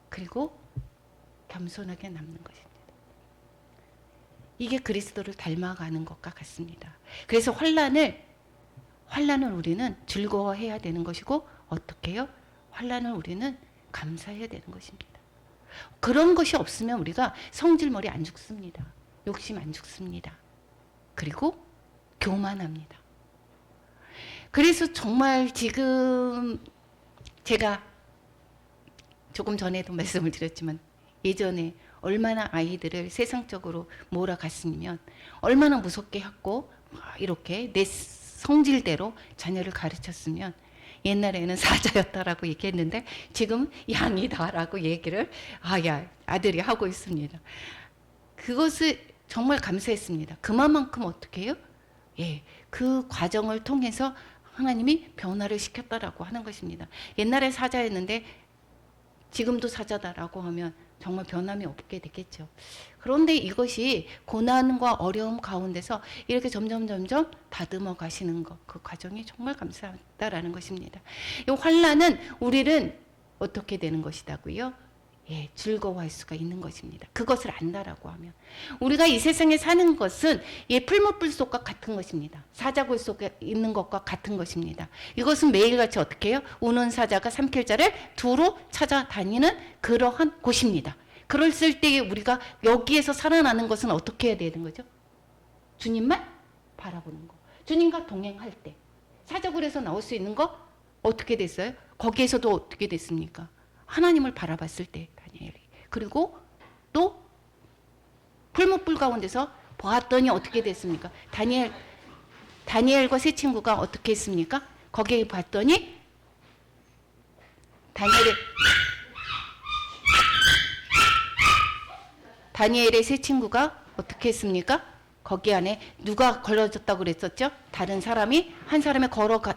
그리고 겸손하게 남는 것입니다. 이게 그리스도를 닮아가는 것과 같습니다. 그래서 환란을 우리는 즐거워해야 되는 것이고 어떻게 해요? 환란을 우리는 감사해야 되는 것입니다. 그런 것이 없으면 우리가 성질머리 안 죽습니다. 욕심 안 죽습니다. 그리고 교만합니다. 그래서 정말 지금 제가 조금 전에도 말씀을 드렸지만 예전에 얼마나 아이들을 세상적으로 몰아갔으면 얼마나 무섭게 했고 이렇게 내 성질대로 자녀를 가르쳤으면 옛날에는 사자였다라고 얘기했는데 지금 양이다라고 얘기를 아들이 하고 있습니다. 그것을 정말 감사했습니다. 그만큼 어떻게 해요? 그 과정을 통해서 하나님이 변화를 시켰다라고 하는 것입니다. 옛날에 사자였는데 지금도 사자다라고 하면 정말 변함이 없게 되겠죠. 그런데 이것이 고난과 어려움 가운데서 이렇게 점점 다듬어 가시는 것, 그 과정이 정말 감사하다라는 것입니다. 이 환란은 우리는 어떻게 되는 것이다고요? 예, 즐거워할 수가 있는 것입니다. 그것을 안다라고 하면 우리가 이 세상에 사는 것은 예, 풀무불 속과 같은 것입니다. 사자굴 속에 있는 것과 같은 것입니다. 이것은 매일같이 어떻게 해요? 우는 사자가 삼킬자를 두루 찾아다니는 그러한 곳입니다. 그랬을 때에 우리가 여기에서 살아나는 것은 어떻게 해야 되는 거죠? 주님만 바라보는 거. 주님과 동행할 때 사자굴에서 나올 수 있는 거 어떻게 됐어요? 거기에서도 어떻게 됐습니까? 하나님을 바라봤을 때 다니엘이. 그리고 또 풀무불 가운데서 보았더니 어떻게 됐습니까? 다니엘과 세 친구가 어떻게 했습니까? 거기에 봤더니 다니엘의 세 친구가 어떻게 했습니까? 거기 안에 누가 걸러졌다고 그랬었죠? 다른 사람이 한 사람이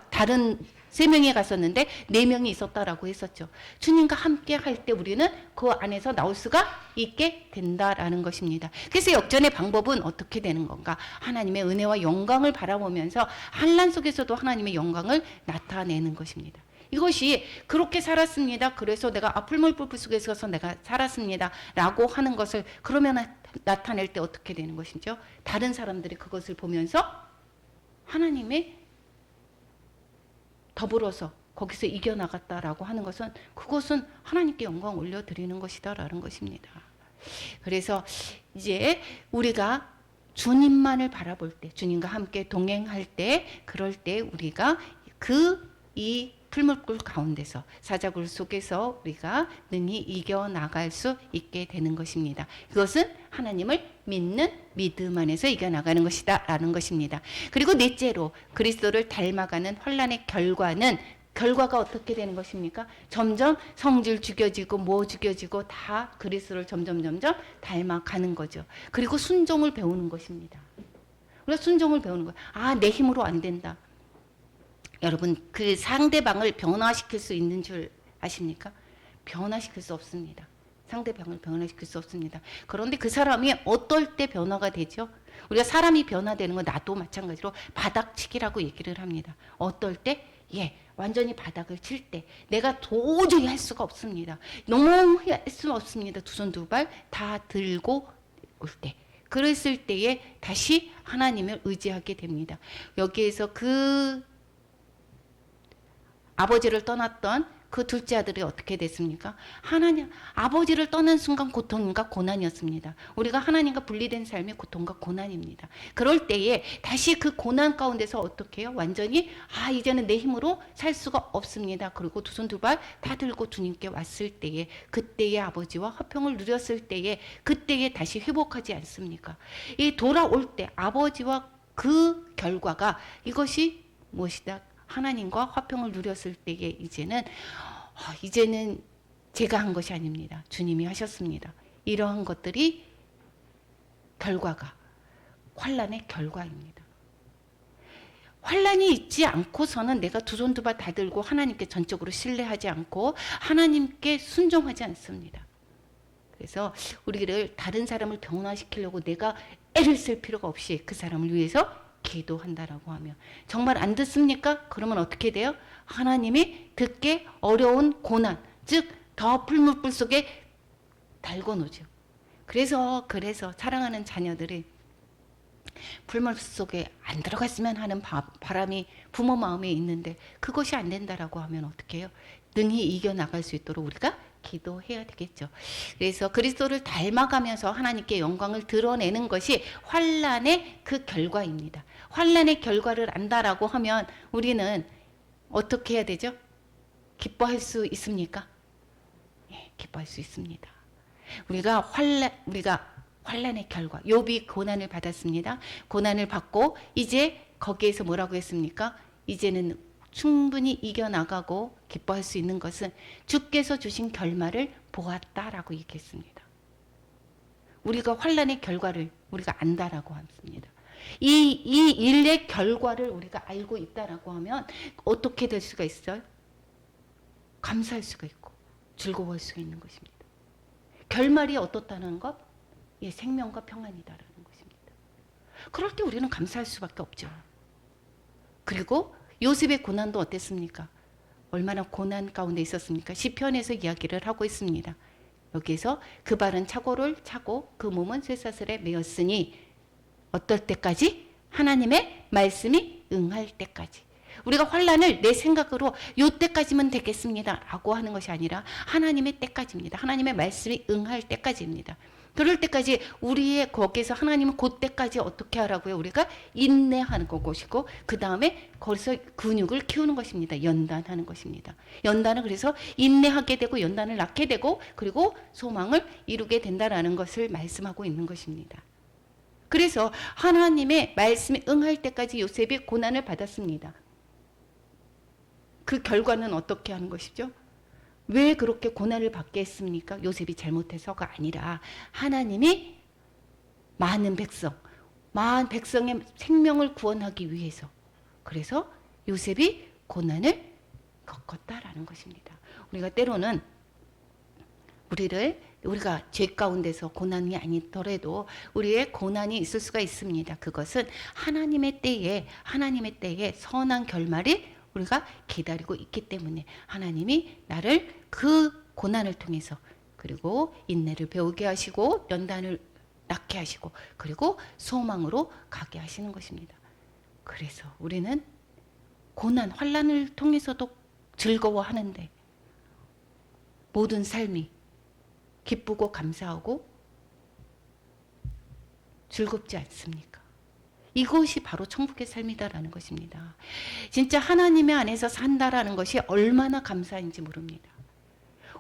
다른 3명이 갔었는데 4명이 있었다라고 했었죠. 주님과 함께 할 때 우리는 그 안에서 나올 수가 있게 된다라는 것입니다. 그래서 역전의 방법은 어떻게 되는 건가? 하나님의 은혜와 영광을 바라보면서 환난 속에서도 하나님의 영광을 나타내는 것입니다. 이것이 그렇게 살았습니다. 그래서 내가 풀무불 속에서 내가 살았습니다. 라고 하는 것을 그러면 나타낼 때 어떻게 되는 것이죠? 다른 사람들이 그것을 보면서 하나님의 더불어서 거기서 이겨나갔다라고 하는 것은 그것은 하나님께 영광 올려드리는 것이다라는 것입니다. 그래서 이제 우리가 주님만을 바라볼 때, 주님과 함께 동행할 때, 그럴 때 우리가 이 풀무불 가운데서 사자굴 속에서 우리가 능히 이겨나갈 수 있게 되는 것입니다. 그것은 하나님을 믿는 믿음 안에서 이겨나가는 것이다 라는 것입니다. 그리고 넷째로 그리스도를 닮아가는 환난의 결과가 어떻게 되는 것입니까? 점점 성질 죽여지고 죽여지고 다 그리스도를 점점 닮아가는 거죠. 그리고 순종을 배우는 것입니다. 우리가 순종을 배우는 거예요. 아, 내 힘으로 안 된다. 여러분, 그 상대방을 변화시킬 수 있는 줄 아십니까? 변화시킬 수 없습니다. 상대방을 변화시킬 수 없습니다. 그런데 그 사람이 어떨 때 변화가 되죠? 우리가 사람이 변화되는 건 나도 마찬가지로 바닥치기라고 얘기를 합니다. 어떨 때? 예, 완전히 바닥을 칠 때 내가 도저히 할 수가 없습니다. 너무 할 수 없습니다. 두 손 두 발 다 들고 올 때. 그랬을 때에 다시 하나님을 의지하게 됩니다. 여기에서 그 아버지를 떠났던 그 둘째 아들이 어떻게 됐습니까? 아버지를 떠난 순간 고통인가 고난이었습니다. 우리가 하나님과 분리된 삶이 고통과 고난입니다. 그럴 때에 다시 그 고난 가운데서 어떻게 해요? 완전히 이제는 내 힘으로 살 수가 없습니다. 그리고 두 손 두 발 다 들고 주님께 왔을 때에 그때의 아버지와 화평을 누렸을 때에 그때에 다시 회복하지 않습니까? 이 돌아올 때 아버지와 그 결과가 이것이 무엇이다? 하나님과 화평을 누렸을 때에 이제는 제가 한 것이 아닙니다. 주님이 하셨습니다. 이러한 것들이 결과가 환난의 결과입니다. 환난이 있지 않고서는 내가 두 손 두 발 다 들고 하나님께 전적으로 신뢰하지 않고 하나님께 순종하지 않습니다. 그래서 우리를 다른 사람을 변화시키려고 내가 애를 쓸 필요가 없이 그 사람을 위해서 기도한다라고 하면 정말 안 듣습니까? 그러면 어떻게 돼요? 하나님이 듣기 어려운 고난, 즉 더 풀무불 속에 달궈 놓죠. 그래서 사랑하는 자녀들이 풀무불 속에 안 들어갔으면 하는 바람이 부모 마음에 있는데 그것이 안 된다라고 하면 어떻게 해요? 능히 이겨나갈 수 있도록 우리가 기도해야 되겠죠. 그래서 그리스도를 닮아가면서 하나님께 영광을 드러내는 것이 환난의 그 결과입니다. 환난의 결과를 안다라고 하면 우리는 어떻게 해야 되죠? 기뻐할 수 있습니까? 예, 기뻐할 수 있습니다. 우리가 환난의 결과, 욥이 고난을 받았습니다. 고난을 받고 이제 거기에서 뭐라고 했습니까? 이제는 충분히 이겨나가고 기뻐할 수 있는 것은 주께서 주신 결말을 보았다라고 얘기했습니다. 우리가 환난의 결과를 우리가 안다라고 했습니다. 이 일의 결과를 우리가 알고 있다라고 하면 어떻게 될 수가 있어요? 감사할 수가 있고 즐거워할 수가 있는 것입니다. 결말이 어떻다는 것? 예, 생명과 평안이다라는 것입니다. 그럴 때 우리는 감사할 수밖에 없죠. 그리고 요셉의 고난도 어땠습니까? 얼마나 고난 가운데 있었습니까? 시편에서 이야기를 하고 있습니다. 여기에서 그 발은 차고를 차고 그 몸은 쇠사슬에 매었으니 어떨 때까지? 하나님의 말씀이 응할 때까지. 우리가 환란을 내 생각으로 요 때까지면 되겠습니다 라고 하는 것이 아니라 하나님의 때까지입니다. 하나님의 말씀이 응할 때까지입니다. 그럴 때까지 우리의 거기에서 하나님은 그 때까지 어떻게 하라고요? 우리가 인내하는 것이고 그 다음에 거기서 근육을 키우는 것입니다. 연단하는 것입니다. 연단은 그래서 인내하게 되고 연단을 낳게 되고 그리고 소망을 이루게 된다라는 것을 말씀하고 있는 것입니다. 그래서 하나님의 말씀이 응할 때까지 요셉이 고난을 받았습니다. 그 결과는 어떻게 하는 것이죠? 왜 그렇게 고난을 받게 했습니까? 요셉이 잘못해서가 아니라 하나님이 많은 백성의 생명을 구원하기 위해서 그래서 요셉이 고난을 겪었다라는 것입니다. 우리가 때로는 우리가 죄 가운데서 고난이 아니더라도 우리의 고난이 있을 수가 있습니다. 그것은 하나님의 때에 선한 결말이 우리가 기다리고 있기 때문에 하나님이 나를 그 고난을 통해서 그리고 인내를 배우게 하시고 연단을 낳게 하시고 그리고 소망으로 가게 하시는 것입니다. 그래서 우리는 고난, 환난을 통해서도 즐거워하는데 모든 삶이 기쁘고 감사하고 즐겁지 않습니까? 이것이 바로 천국의 삶이다라는 것입니다. 진짜 하나님의 안에서 산다라는 것이 얼마나 감사한지 모릅니다.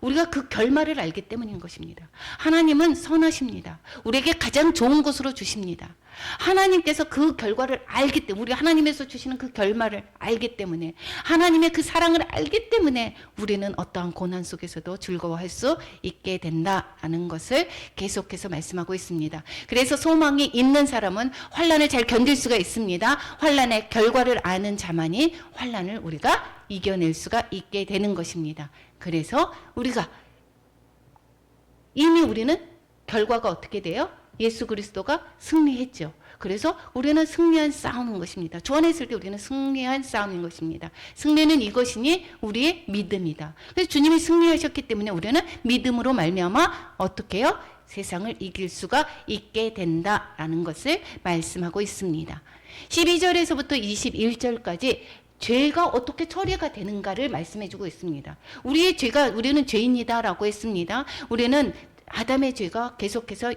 우리가 그 결말을 알기 때문인 것입니다. 하나님은 선하십니다. 우리에게 가장 좋은 것으로 주십니다. 하나님께서 그 결과를 알기 때문에 우리 하나님에서 주시는 그 결말을 알기 때문에 하나님의 그 사랑을 알기 때문에 우리는 어떠한 고난 속에서도 즐거워할 수 있게 된다라는 것을 계속해서 말씀하고 있습니다. 그래서 소망이 있는 사람은 환난을 잘 견딜 수가 있습니다. 환난의 결과를 아는 자만이 환난을 우리가 이겨낼 수가 있게 되는 것입니다. 그래서 이미 우리는 결과가 어떻게 돼요? 예수 그리스도가 승리했죠. 그래서 우리는 승리한 싸움인 것입니다. 주 안에 있을 때 우리는 승리한 싸움인 것입니다. 승리는 이것이니 우리의 믿음이다. 그래서 주님이 승리하셨기 때문에 우리는 믿음으로 말미암아 어떻게 해요? 세상을 이길 수가 있게 된다라는 것을 말씀하고 있습니다. 12절에서부터 21절까지 죄가 어떻게 처리가 되는가를 말씀해주고 있습니다. 우리는 죄인이다라고 했습니다. 우리는 아담의 죄가 계속해서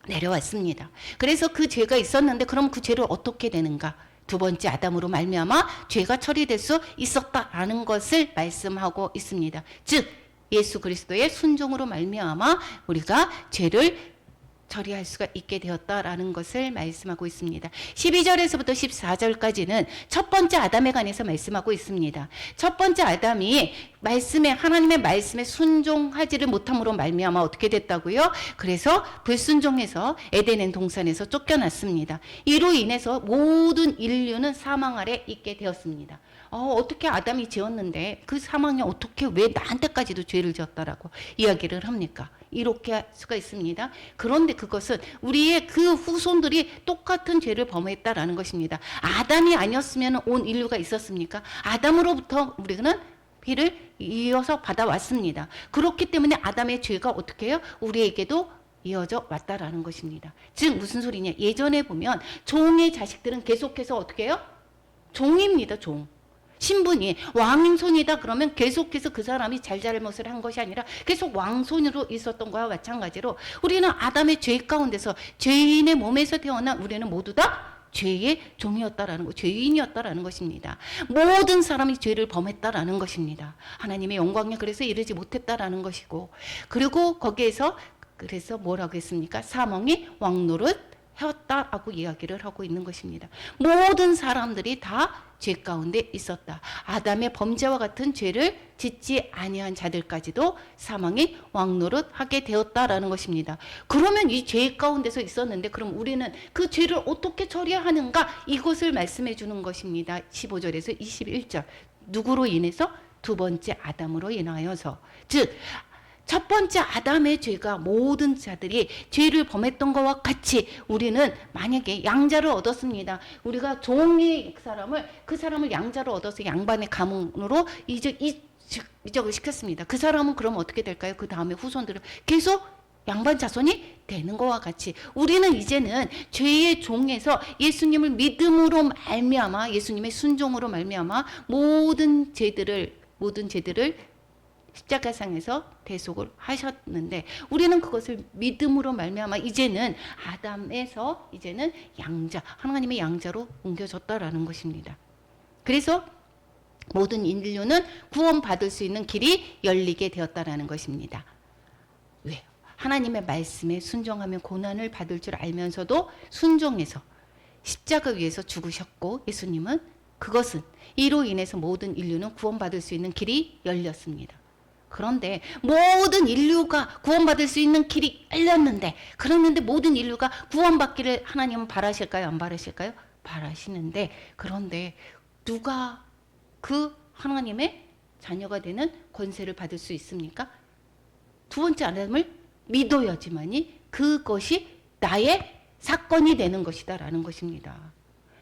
내려왔습니다. 그래서 그 죄가 있었는데 그럼 그 죄를 어떻게 되는가? 두 번째 아담으로 말미암아 죄가 처리될 수 있었다라는 것을 말씀하고 있습니다. 즉 예수 그리스도의 순종으로 말미암아 우리가 죄를 처리할 수가 있게 되었다라는 것을 말씀하고 있습니다. 12절에서부터 14절까지는 첫 번째 아담에 관해서 말씀하고 있습니다. 첫 번째 아담이 하나님의 말씀에 순종하지를 못함으로 말미암아 어떻게 됐다고요? 그래서 불순종해서 에덴의 동산에서 쫓겨났습니다. 이로 인해서 모든 인류는 사망 아래 있게 되었습니다. 어떻게 아담이 지었는데 그 사망이 어떻게 왜 나한테까지도 죄를 지었다라고 이야기를 합니까? 이렇게 할 수가 있습니다. 그런데 그것은 우리의 그 후손들이 똑같은 죄를 범했다라는 것입니다. 아담이 아니었으면 온 인류가 있었습니까? 아담으로부터 우리는 피를 이어서 받아왔습니다. 그렇기 때문에 아담의 죄가 어떻게 해요? 우리에게도 이어져 왔다라는 것입니다. 즉 무슨 소리냐? 예전에 보면 종의 자식들은 계속해서 어떻게 해요? 종입니다. 종. 신분이 왕손이다 그러면 계속해서 그 사람이 잘잘못을 한 것이 아니라 계속 왕손으로 있었던 것과 마찬가지로 우리는 아담의 죄 가운데서 죄인의 몸에서 태어난 우리는 모두 다 죄의 종이었다라는 것, 죄인이었다라는 것입니다. 모든 사람이 죄를 범했다라는 것입니다. 하나님의 영광에 그래서 이르지 못했다라는 것이고 그리고 거기에서 그래서 뭐라고 했습니까? 사망이 왕노릇 해왔다라고 이야기를 하고 있는 것입니다. 모든 사람들이 다 죄 가운데 있었다. 아담의 범죄와 같은 죄를 짓지 아니한 자들까지도 사망이 왕노릇 하게 되었다라는 것입니다. 그러면 이 죄 가운데서 있었는데 그럼 우리는 그 죄를 어떻게 처리하는가? 이것을 말씀해 주는 것입니다. 15절에서 21절. 누구로 인해서? 두 번째 아담으로 인하여서. 즉 첫 번째 아담의 죄가 모든 자들이 죄를 범했던 것과 같이 우리는 만약에 양자를 얻었습니다. 우리가 종의 그 사람을 양자로 얻어서 양반의 가문으로 이제 이 이적을 시켰습니다. 그 사람은 그럼 어떻게 될까요? 그 다음에 후손들은 계속 양반 자손이 되는 것과 같이 우리는 이제는 죄의 종에서 예수님을 믿음으로 말미암아 예수님의 순종으로 말미암아 모든 죄들을 십자가상에서 대속을 하셨는데 우리는 그것을 믿음으로 말미암아 이제는 아담에서 이제는 양자 하나님의 양자로 옮겨졌다라는 것입니다. 그래서 모든 인류는 구원받을 수 있는 길이 열리게 되었다라는 것입니다. 왜? 하나님의 말씀에 순종하면 고난을 받을 줄 알면서도 순종해서 십자가 위에서 죽으셨고 예수님은 그것은 이로 인해서 모든 인류는 구원받을 수 있는 길이 열렸습니다. 그런데 모든 인류가 구원받을 수 있는 길이 열렸는데 그랬는데 모든 인류가 구원받기를 하나님은 바라실까요? 안 바라실까요? 바라시는데 그런데 누가 그 하나님의 자녀가 되는 권세를 받을 수 있습니까? 두 번째 아담을 믿어야지만이 그것이 나의 사건이 되는 것이다 라는 것입니다.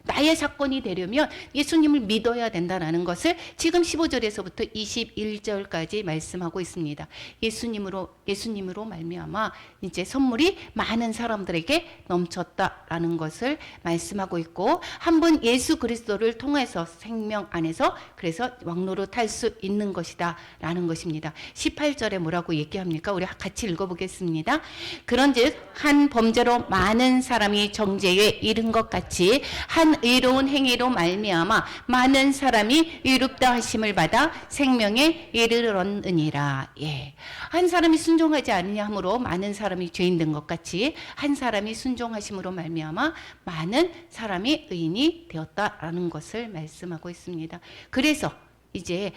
나의 사건이 되려면 예수님을 믿어야 된다라는 것을 지금 15절에서부터 21절까지 말씀하고 있습니다. 예수님으로 말미암아 이제 선물이 많은 사람들에게 넘쳤다라는 것을 말씀하고 있고 한 분 예수 그리스도를 통해서 생명 안에서 그래서 왕노릇할 수 있는 것이다라는 것입니다. 18절에 뭐라고 얘기합니까? 우리 같이 읽어보겠습니다. 그런즉 한 범죄로 많은 사람이 정죄에 이른 것 같이 한 의로운 행위로 말미암아 많은 사람이 의롭다 하심을 받아 생명에 이르렀느니라. 예. 한 사람이 순종하지 않으냐 함으로 많은 사람이 죄인 된 것 같이 한 사람이 순종하심으로 말미암아 많은 사람이 의인이 되었다라는 것을 말씀하고 있습니다. 그래서 이제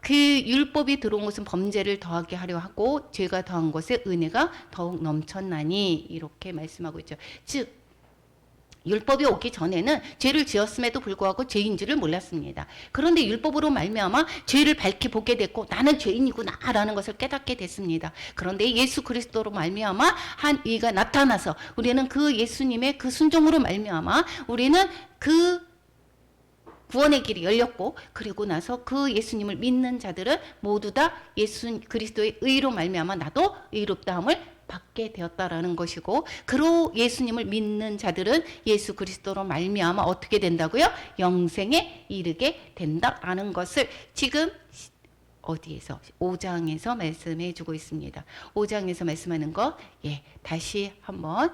그 율법이 들어온 것은 범죄를 더하게 하려 하고 죄가 더한 것에 은혜가 더욱 넘쳤나니 이렇게 말씀하고 있죠. 즉 율법이 오기 전에는 죄를 지었음에도 불구하고 죄인지를 몰랐습니다. 그런데 율법으로 말미암아 죄를 밝히 보게 됐고 나는 죄인이구나라는 것을 깨닫게 됐습니다. 그런데 예수 그리스도로 말미암아 한 의가 나타나서 우리는 그 예수님의 그 순종으로 말미암아 우리는 그 구원의 길이 열렸고 그리고 나서 그 예수님을 믿는 자들은 모두 다 예수 그리스도의 의로 말미암아 나도 의롭다함을 받게 되었다라는 것이고 그로 예수님을 믿는 자들은 예수 그리스도로 말미암아 어떻게 된다고요? 영생에 이르게 된다라는 것을 지금 어디에서 5장에서 말씀해 주고 있습니다. 5장에서 말씀하는 거 다시 한번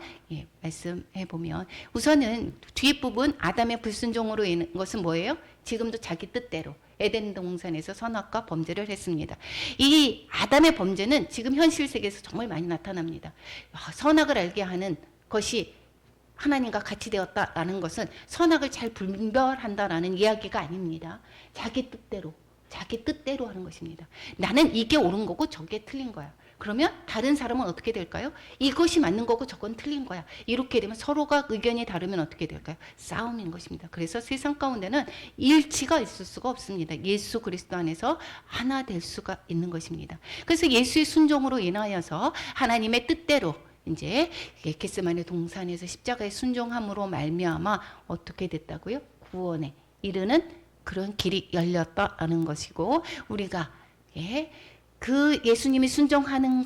말씀해 보면 우선은 뒷부분 아담의 불순종으로 인한 것은 뭐예요? 지금도 자기 뜻대로 에덴 동산에서 선악과 범죄를 했습니다. 이 아담의 범죄는 지금 현실 세계에서 정말 많이 나타납니다. 선악을 알게 하는 것이 하나님과 같이 되었다라는 것은 선악을 잘 분별한다라는 이야기가 아닙니다. 자기 뜻대로 하는 것입니다. 나는 이게 옳은 거고 저게 틀린 거야. 그러면 다른 사람은 어떻게 될까요? 이것이 맞는 거고 저건 틀린 거야. 이렇게 되면 서로가 의견이 다르면 어떻게 될까요? 싸움인 것입니다. 그래서 세상 가운데는 일치가 있을 수가 없습니다. 예수 그리스도 안에서 하나 될 수가 있는 것입니다. 그래서 예수의 순종으로 인하여서 하나님의 뜻대로 이제 겟세마네 동산에서 십자가에 순종함으로 말미암아 어떻게 됐다고요? 구원에 이르는 그런 길이 열렸다는 것이고 우리가 그 예수님이 순종하는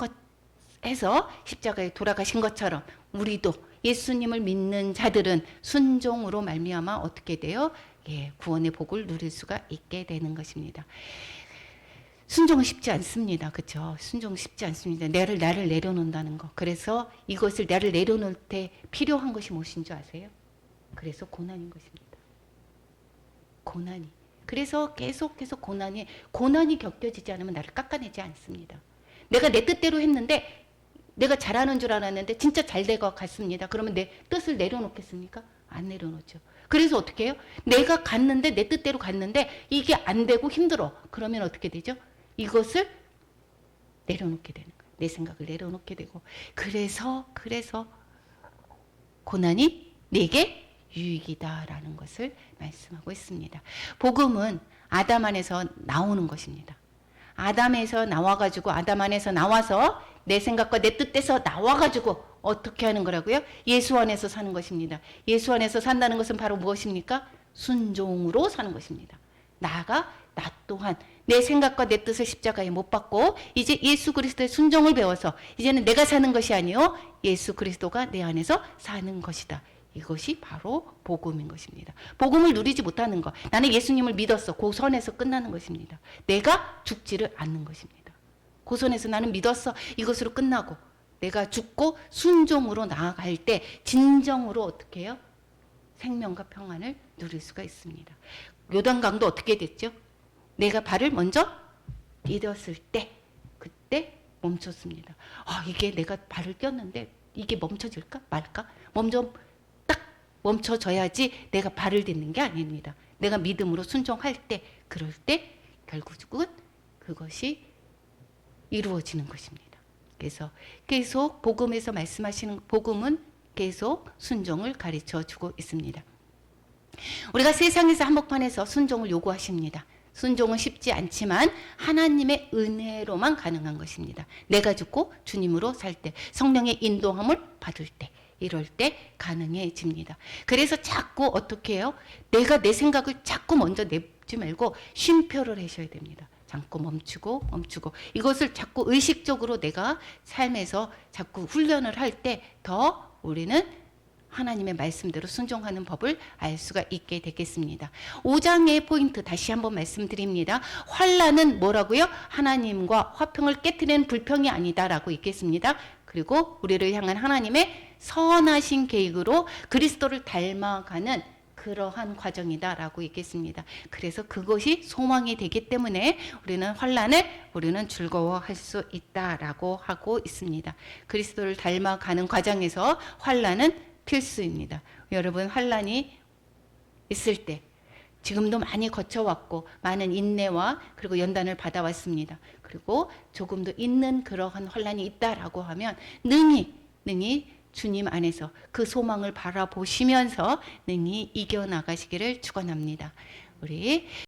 것에서 십자가에 돌아가신 것처럼 우리도 예수님을 믿는 자들은 순종으로 말미암아 어떻게 돼요? 구원의 복을 누릴 수가 있게 되는 것입니다. 순종은 쉽지 않습니다. 그렇죠? 순종은 쉽지 않습니다. 나를 내려놓는다는 거. 그래서 이것을 나를 내려놓을 때 필요한 것이 무엇인 줄 아세요? 그래서 고난인 것입니다. 고난이. 그래서 계속해서 고난이 겪어지지 않으면 나를 깎아내지 않습니다. 내가 내 뜻대로 했는데 내가 잘하는 줄 알았는데 진짜 잘 될 것 같습니다. 그러면 내 뜻을 내려놓겠습니까? 안 내려놓죠. 그래서 어떻게 해요? 내가 갔는데 내 뜻대로 갔는데 이게 안 되고 힘들어. 그러면 어떻게 되죠? 이것을 내려놓게 되는 거예요. 내 생각을 내려놓게 되고 그래서 고난이 내게 유익이다라는 것을 말씀하고 있습니다. 복음은 아담 안에서 나오는 것입니다. 아담에서 나와가지고 아담 안에서 나와서 내 생각과 내 뜻에서 나와가지고 어떻게 하는 거라고요? 예수 안에서 사는 것입니다. 예수 안에서 산다는 것은 바로 무엇입니까? 순종으로 사는 것입니다. 나아가 나 또한 내 생각과 내 뜻을 십자가에 못 박고 이제 예수 그리스도의 순종을 배워서 이제는 내가 사는 것이 아니요 예수 그리스도가 내 안에서 사는 것이다. 이것이 바로 복음인 것입니다. 복음을 누리지 못하는 것, 나는 예수님을 믿었어. 그 선에서 끝나는 것입니다. 내가 죽지를 않는 것입니다. 그 선에서 나는 믿었어. 이것으로 끝나고 내가 죽고 순종으로 나아갈 때 진정으로 어떻게 해요? 생명과 평안을 누릴 수가 있습니다. 요단강도 어떻게 됐죠? 내가 발을 먼저 디뎠을 때 그때 멈췄습니다. 이게 내가 발을 꼈는데 이게 멈춰질까 말까? 먼저 딱 멈춰져야지 내가 발을 딛는 게 아닙니다. 내가 믿음으로 순종할 때 그럴 때 결국은 그것이 이루어지는 것입니다. 그래서 계속 복음에서 말씀하시는 복음은 계속 순종을 가르쳐 주고 있습니다. 우리가 세상에서 한복판에서 순종을 요구하십니다. 순종은 쉽지 않지만 하나님의 은혜로만 가능한 것입니다. 내가 죽고 주님으로 살 때, 성령의 인도함을 받을 때, 이럴 때 가능해집니다. 그래서 자꾸 어떻게 해요? 내가 내 생각을 자꾸 먼저 내지 말고 쉼표를 하셔야 됩니다. 자꾸 멈추고 이것을 자꾸 의식적으로 내가 삶에서 자꾸 훈련을 할 때 더 우리는 하나님의 말씀대로 순종하는 법을 알 수가 있게 되겠습니다. 5장의 포인트 다시 한번 말씀드립니다. 환난은 뭐라고요? 하나님과 화평을 깨트리는 불평이 아니다라고 있겠습니다. 그리고 우리를 향한 하나님의 선하신 계획으로 그리스도를 닮아가는 그러한 과정이다라고 있겠습니다. 그래서 그것이 소망이 되기 때문에 우리는 환난을 우리는 즐거워할 수 있다라고 하고 있습니다. 그리스도를 닮아가는 과정에서 환난은 필수입니다. 여러분 환난이 있을 때 지금도 많이 거쳐왔고 많은 인내와 그리고 연단을 받아왔습니다. 그리고 조금도 있는 그러한 환난이 있다라고 하면 능히 주님 안에서 그 소망을 바라보시면서 능히 이겨나가시기를 축원합니다. 우리